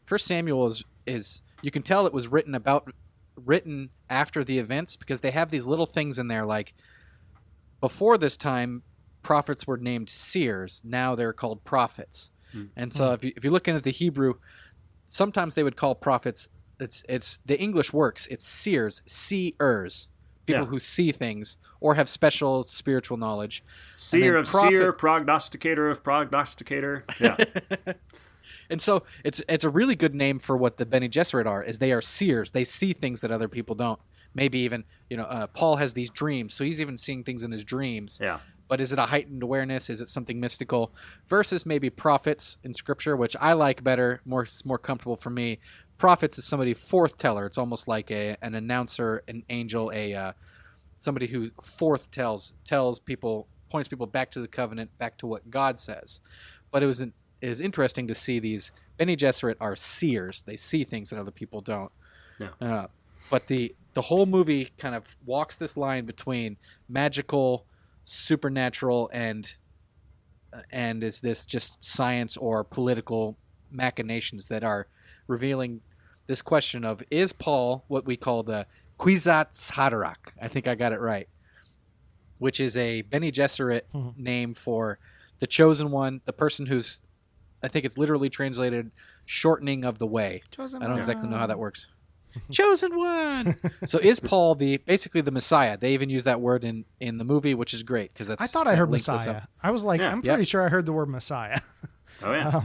1 Samuel is you can tell it was written after the events, because they have these little things in there like, before this time, prophets were named seers. Now they're called prophets. And so if you're looking at the Hebrew, sometimes they would call prophets, it's the English works, it's seers, seers, people who see things or have special spiritual knowledge. Seer of seer, prognosticator of prognosticator. Yeah. And so it's a really good name for what the Bene Gesserit are, is they are seers. They see things that other people don't. Maybe even, Paul has these dreams, so he's even seeing things in his dreams. Yeah. But is it a heightened awareness? Is it something mystical? Versus maybe prophets in Scripture, which I like better, it's more comfortable for me. Prophets is somebody forth teller. It's almost like an announcer, an angel, somebody who forth tells people, points people back to the covenant, back to what God says. But it is interesting to see these Bene Gesserit are seers. They see things that other people don't. Yeah. But the whole movie kind of walks this line between magical, supernatural, and is this just science or political machinations that are revealing this question of, is Paul what we call the Kwisatz Haderach? I think I got it right. Which is a Bene Gesserit name for the chosen one, the person who's, I think it's literally translated, shortening of the way. I don't exactly know how that works. Chosen one. So is Paul basically the Messiah? They even use that word in the movie, which is great, because I thought I heard Messiah. I was like, I'm pretty sure I heard the word Messiah. Oh yeah.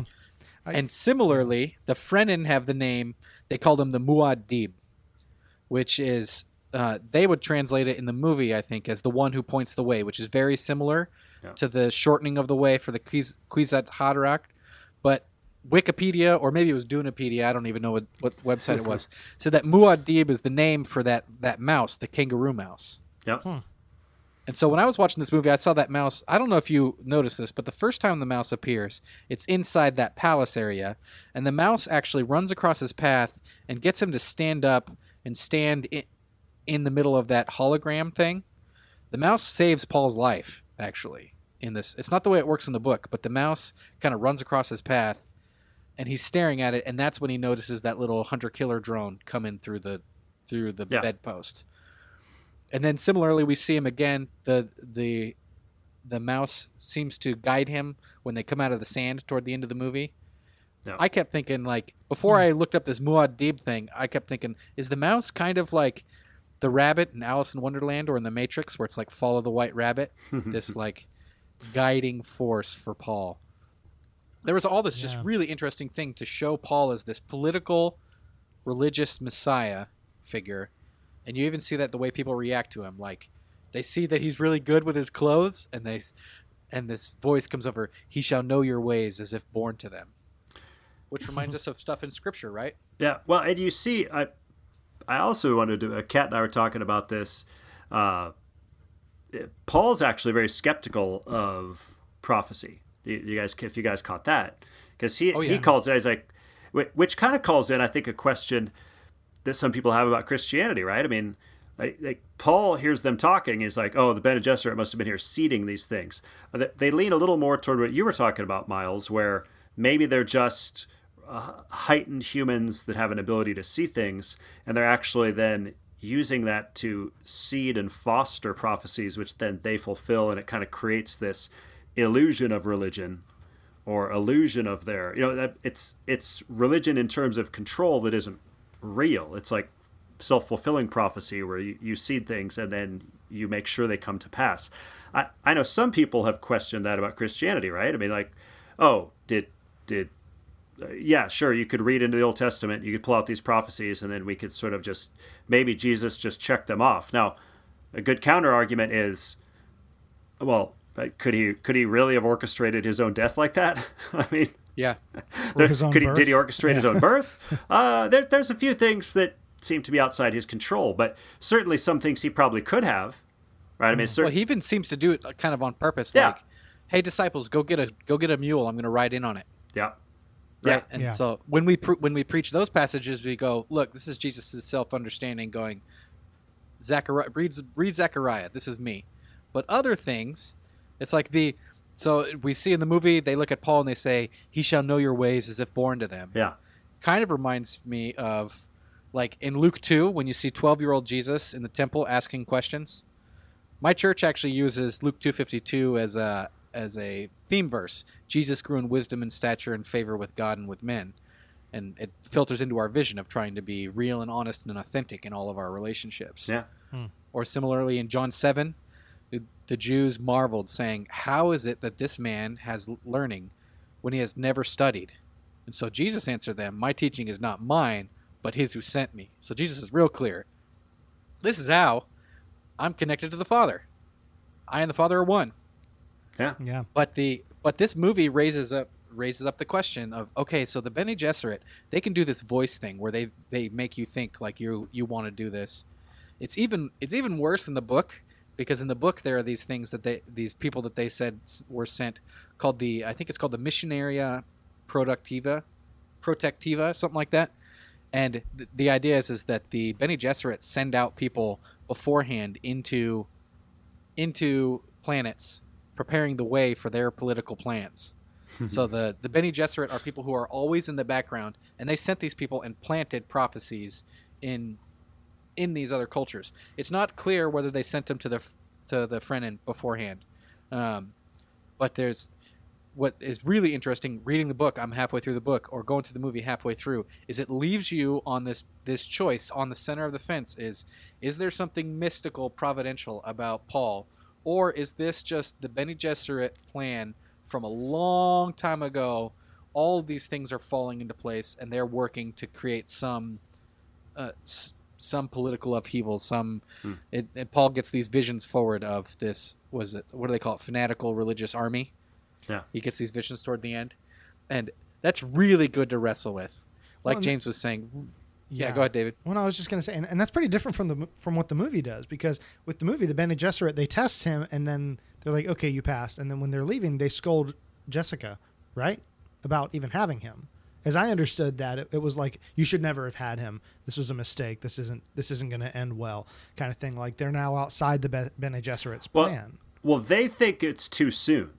And similarly, the Fremen have the name. They called him the Muad'Dib, which is they would translate it in the movie, I think, as the one who points the way, which is very similar to the shortening of the way for the Kwisatz Haderach. But Wikipedia, or maybe it was Dunepedia, I don't even know what website it was, said that Muad'Dib is the name for that mouse, the kangaroo mouse. Yep. And so when I was watching this movie, I saw that mouse. I don't know if you noticed this, but the first time the mouse appears, it's inside that palace area, and the mouse actually runs across his path and gets him to stand up and stand in the middle of that hologram thing. The mouse saves Paul's life, actually, in this. It's not the way it works in the book, but the mouse kind of runs across his path, and he's staring at it, and that's when he notices that little hunter-killer drone come in through the bedpost. And then similarly, we see him again. The mouse seems to guide him when they come out of the sand toward the end of the movie. No. I kept thinking, like, before I looked up this Muad'Dib thing, I kept thinking, is the mouse kind of like the rabbit in Alice in Wonderland or in the Matrix, where it's like follow the white rabbit, this like guiding force for Paul? There was all this just really interesting thing to show Paul as this political, religious Messiah figure, and you even see that the way people react to him, like they see that he's really good with his clothes, and this voice comes over, "He shall know your ways as if born to them," which reminds us of stuff in Scripture, right? Yeah. Well, and you see, I also wanted to. Kat and I were talking about this. Paul's actually very skeptical of prophecy. You guys, if you guys caught that, because he calls it, he's like, which kind of calls in, I think, a question that some people have about Christianity, right? I mean, like Paul hears them talking, he's like, oh, the Bene Gesserit must have been here seeding these things. They lean a little more toward what you were talking about, Miles, where maybe they're just heightened humans that have an ability to see things, and they're actually then using that to seed and foster prophecies, which then they fulfill, and it kind of creates this illusion of religion or illusion of their, that it's religion in terms of control that isn't real. It's like self-fulfilling prophecy where you seed things and then you make sure they come to pass. I know some people have questioned that about Christianity, right? I mean, like, oh, yeah, sure, you could read into the Old Testament, you could pull out these prophecies, and then we could sort of just, maybe Jesus just checked them off. Now, a good counter argument is, well, could he really have orchestrated his own death like that? I mean, yeah. Did he orchestrate his own birth? There's a few things that seem to be outside his control, but certainly some things he probably could have, right? I mean, well, he even seems to do it kind of on purpose. Yeah. Like, hey, disciples, go get a mule. I'm going to ride in on it. Yeah. Right. And so when we preach those passages, we go, look, this is Jesus' self-understanding going, Zechariah, read Zechariah. This is me. But other things, it's like so we see in the movie, they look at Paul and they say, he shall know your ways as if born to them. Yeah. Kind of reminds me of, like, in Luke 2, when you see 12-year-old Jesus in the temple asking questions. My church actually uses Luke 2:52 as a theme verse. Jesus grew in wisdom and stature and favor with God and with men. And it filters into our vision of trying to be real and honest and authentic in all of our relationships. Yeah. Or similarly in John 7, the Jews marveled, saying, how is it that this man has learning when he has never studied? And so Jesus answered them, my teaching is not mine, but his who sent me. So Jesus is real clear. This is how I'm connected to the Father. I and the Father are one. Yeah. Yeah. But this movie raises up the question of, okay, so the Bene Gesserit, they can do this voice thing where they make you think like you want to do this. It's even worse in the book, because in the book there are these things that these people that they said were sent called I think it's called the Missionaria Protectiva, something like that. And the idea is that the Bene Gesserit send out people beforehand into planets, preparing the way for their political plans. So the Bene Gesserit are people who are always in the background, and they sent these people and planted prophecies in these other cultures. It's not clear whether they sent them to the Fremen beforehand, but there's what is really interesting. Reading the book, I'm halfway through the book, or going to the movie halfway through, is it leaves you on this choice on the center of the fence. Is there something mystical, providential about Paul? Or is this just the Bene Gesserit plan from a long time ago? All of these things are falling into place, and they're working to create some political upheaval. And Paul gets these visions forward of this. What do they call it? Fanatical religious army. Yeah. He gets these visions toward the end, and that's really good to wrestle with. Like James was saying. Yeah, go ahead, David. Well, I was just going to say, and that's pretty different from what the movie does, because with the movie, the Bene Gesserit, they test him, and then they're like, okay, you passed. And then when they're leaving, they scold Jessica, right, about even having him. As I understood that, it was like, you should never have had him. This was a mistake. This isn't going to end well, kind of thing. Like, they're now outside the Bene Gesserit's plan. Well, they think it's too soon,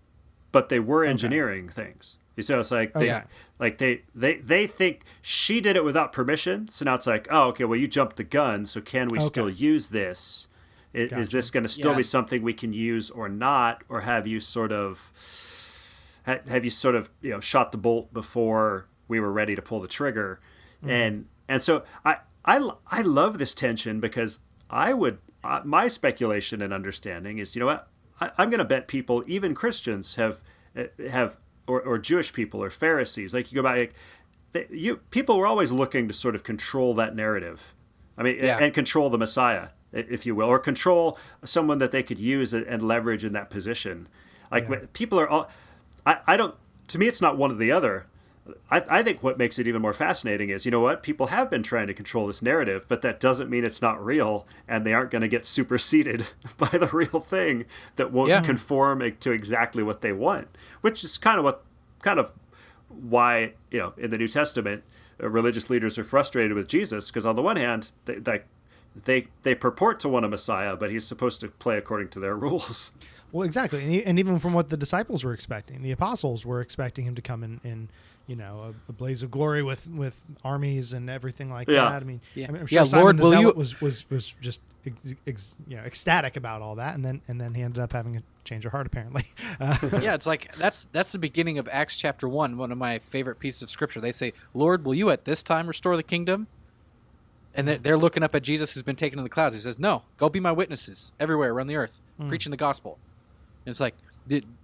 but they were engineering things. So it's like they think she did it without permission. So now it's like, oh, okay, well, you jumped the gun. So can we still use this? Is this going to still be something we can use or not? Or have you sort of shot the bolt before we were ready to pull the trigger. And so I love this tension, because my speculation and understanding is, I'm going to bet people, even Christians, have or Jewish people or Pharisees, like you go back, people were always looking to sort of control that narrative. I mean, and control the Messiah, if you will, or control someone that they could use and leverage in that position. Like people are all, I don't, to me, it's not one or the other. I think what makes it even more fascinating is, people have been trying to control this narrative, but that doesn't mean it's not real, and they aren't going to get superseded by the real thing that won't conform to exactly what they want, which is kind of why, in the New Testament, religious leaders are frustrated with Jesus, because on the one hand, they purport to want a Messiah, but he's supposed to play according to their rules. Well, exactly. And even from what the disciples were expecting, the apostles were expecting him to come in a blaze of glory with armies and everything like that. I mean, I'm sure Simon Lord, the will Zealot you was just ecstatic about all that, and then he ended up having a change of heart, apparently. it's like that's the beginning of Acts chapter 1, one of my favorite pieces of scripture. They say, Lord, will you at this time restore the kingdom? And they're looking up at Jesus, who's been taken in the clouds. He says, no, go be my witnesses everywhere around the earth, preaching the gospel. And it's like,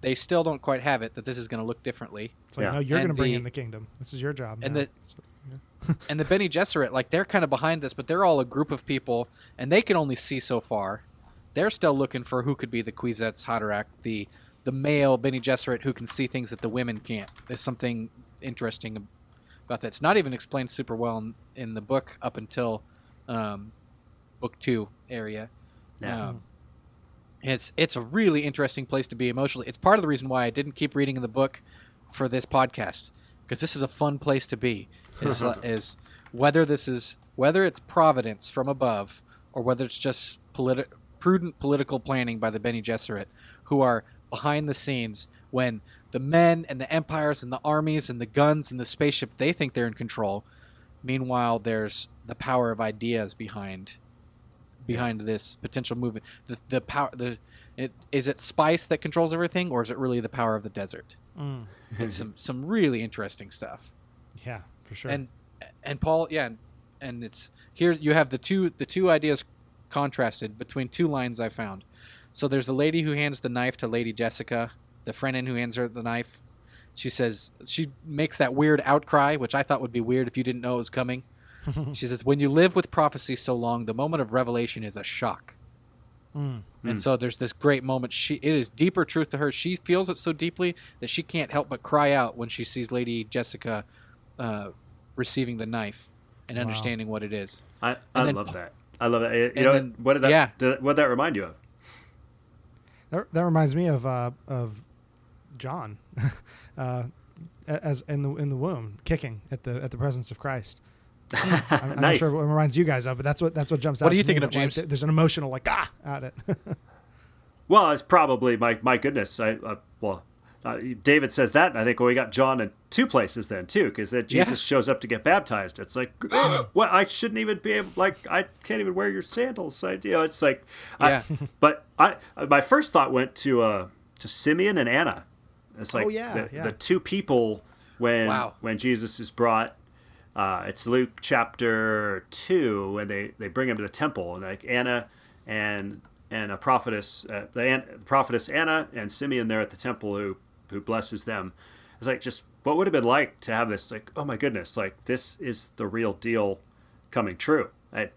they still don't quite have it, that this is going to look differently. It's like, no, you're going to bring in the kingdom. This is your job. And and the Bene Gesserit, like, they're kind of behind this, but they're all a group of people, and they can only see so far. They're still looking for who could be the Kwisatz Haderach, the male Bene Gesserit who can see things that the women can't. There's something interesting about that. It's not even explained super well in the book up until book 2 area. It's a really interesting place to be emotionally. It's part of the reason why I didn't keep reading in the book for this podcast, because this is a fun place to be. Is whether it's providence from above, or whether it's just prudent political planning by the Bene Gesserit, who are behind the scenes when the men and the empires and the armies and the guns and the spaceship, they think they're in control. Meanwhile, there's the power of ideas behind this potential movement. The power. Is it spice that controls everything, or is it really the power of the desert? It's some really interesting stuff. Yeah, for sure. And Paul, and it's here you have the two ideas contrasted between two lines I found. So there's a lady who hands the knife to Lady Jessica, the Fremen who hands her the knife. She says, she makes that weird outcry, which I thought would be weird if you didn't know it was coming. She says, when you live with prophecy so long, the moment of revelation is a shock. And so there's this great moment. It is deeper truth to her. She feels it so deeply that she can't help but cry out when she sees Lady Jessica receiving the knife and understanding what it is. I love that. I love that. What did that remind you of? That reminds me of John, as in the womb, kicking at the presence of Christ. I'm Nice. not sure what it reminds you guys of, but that's what jumps out. What are you to thinking me, of, James? There's an emotional at it. Well, it's probably my goodness. David says that, and I think we got John in two places then too, because that Jesus shows up to get baptized. It's like, well, I shouldn't even be able, I can't even wear your sandals. It's like, but my first thought went to Simeon and Anna. It's like the two people when Jesus is brought. It's Luke chapter 2, when they bring him to the temple, and like Anna and a prophetess, the prophetess Anna and Simeon there at the temple who blesses them. It's like, just what would have been like to have this, like, oh my goodness, like this is the real deal coming true. They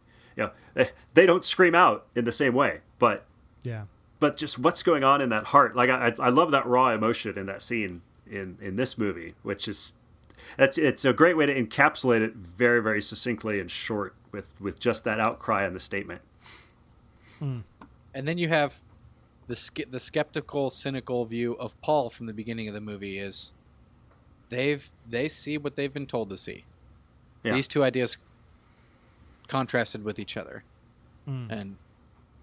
don't scream out in the same way, but just what's going on in that heart. Like I love that raw emotion in that scene in this movie, which is. It's a great way to encapsulate it very, very succinctly and short with just that outcry and the statement. And then you have the skeptical, cynical view of Paul from the beginning of the movie is they see what they've been told to see. Yeah. These two ideas contrasted with each other. And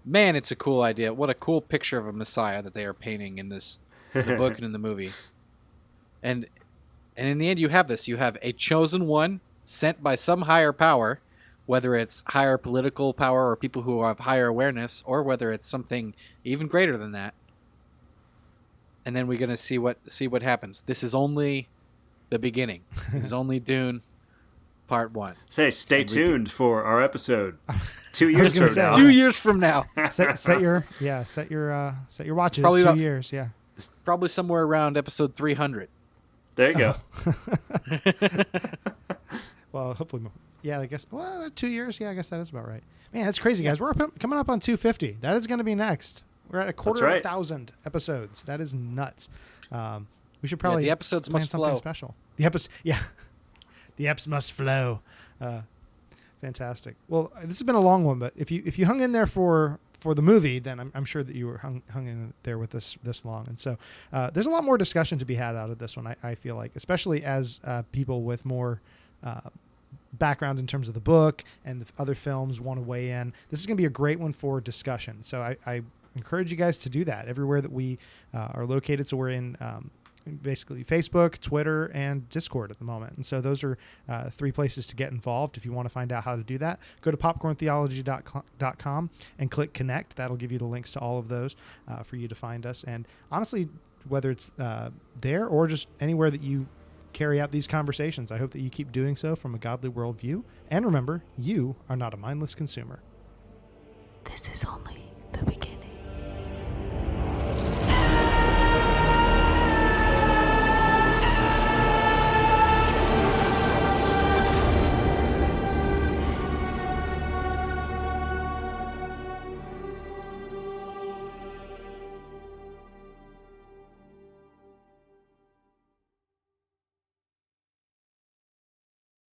man, it's a cool idea. What a cool picture of a Messiah that they are painting in the book and in the movie. And in the end, you have this. You have a chosen one sent by some higher power, whether it's higher political power or people who have higher awareness, or whether it's something even greater than that. And then we're going to see what happens. This is only the beginning. This is only Dune Part 1. Say, stay tuned for our episode 2 was years gonna from say, now. 2 years from now. Set your watches. Probably 2 about- years. Yeah. Probably somewhere around episode 300. There you go. Well, hopefully more. Yeah, I guess. Well, 2 years. Yeah, I guess that is about right. Man, that's crazy, guys. We're coming up on 250. That is going to be next. We're at a quarter of 1,000 episodes. That is nuts. We should probably the episodes plan must something flow. special. The eps must flow. Fantastic. Well, this has been a long one, but if you hung in there for the movie, then I'm sure that you were hung in there with us this long. And so there's a lot more discussion to be had out of this one, I feel like, especially as people with more background in terms of the book and the other films want to weigh in. This is going to be a great one for discussion. So I encourage you guys to do that everywhere that we are located. So we're in basically Facebook, Twitter, and Discord at the moment. And so those are 3 places to get involved. If you want to find out how to do that, go to popcorntheology.com and click connect. That'll give you the links to all of those for you to find us. And honestly, whether it's there or just anywhere that you carry out these conversations, I hope that you keep doing so from a godly worldview. And remember, you are not a mindless consumer. This is only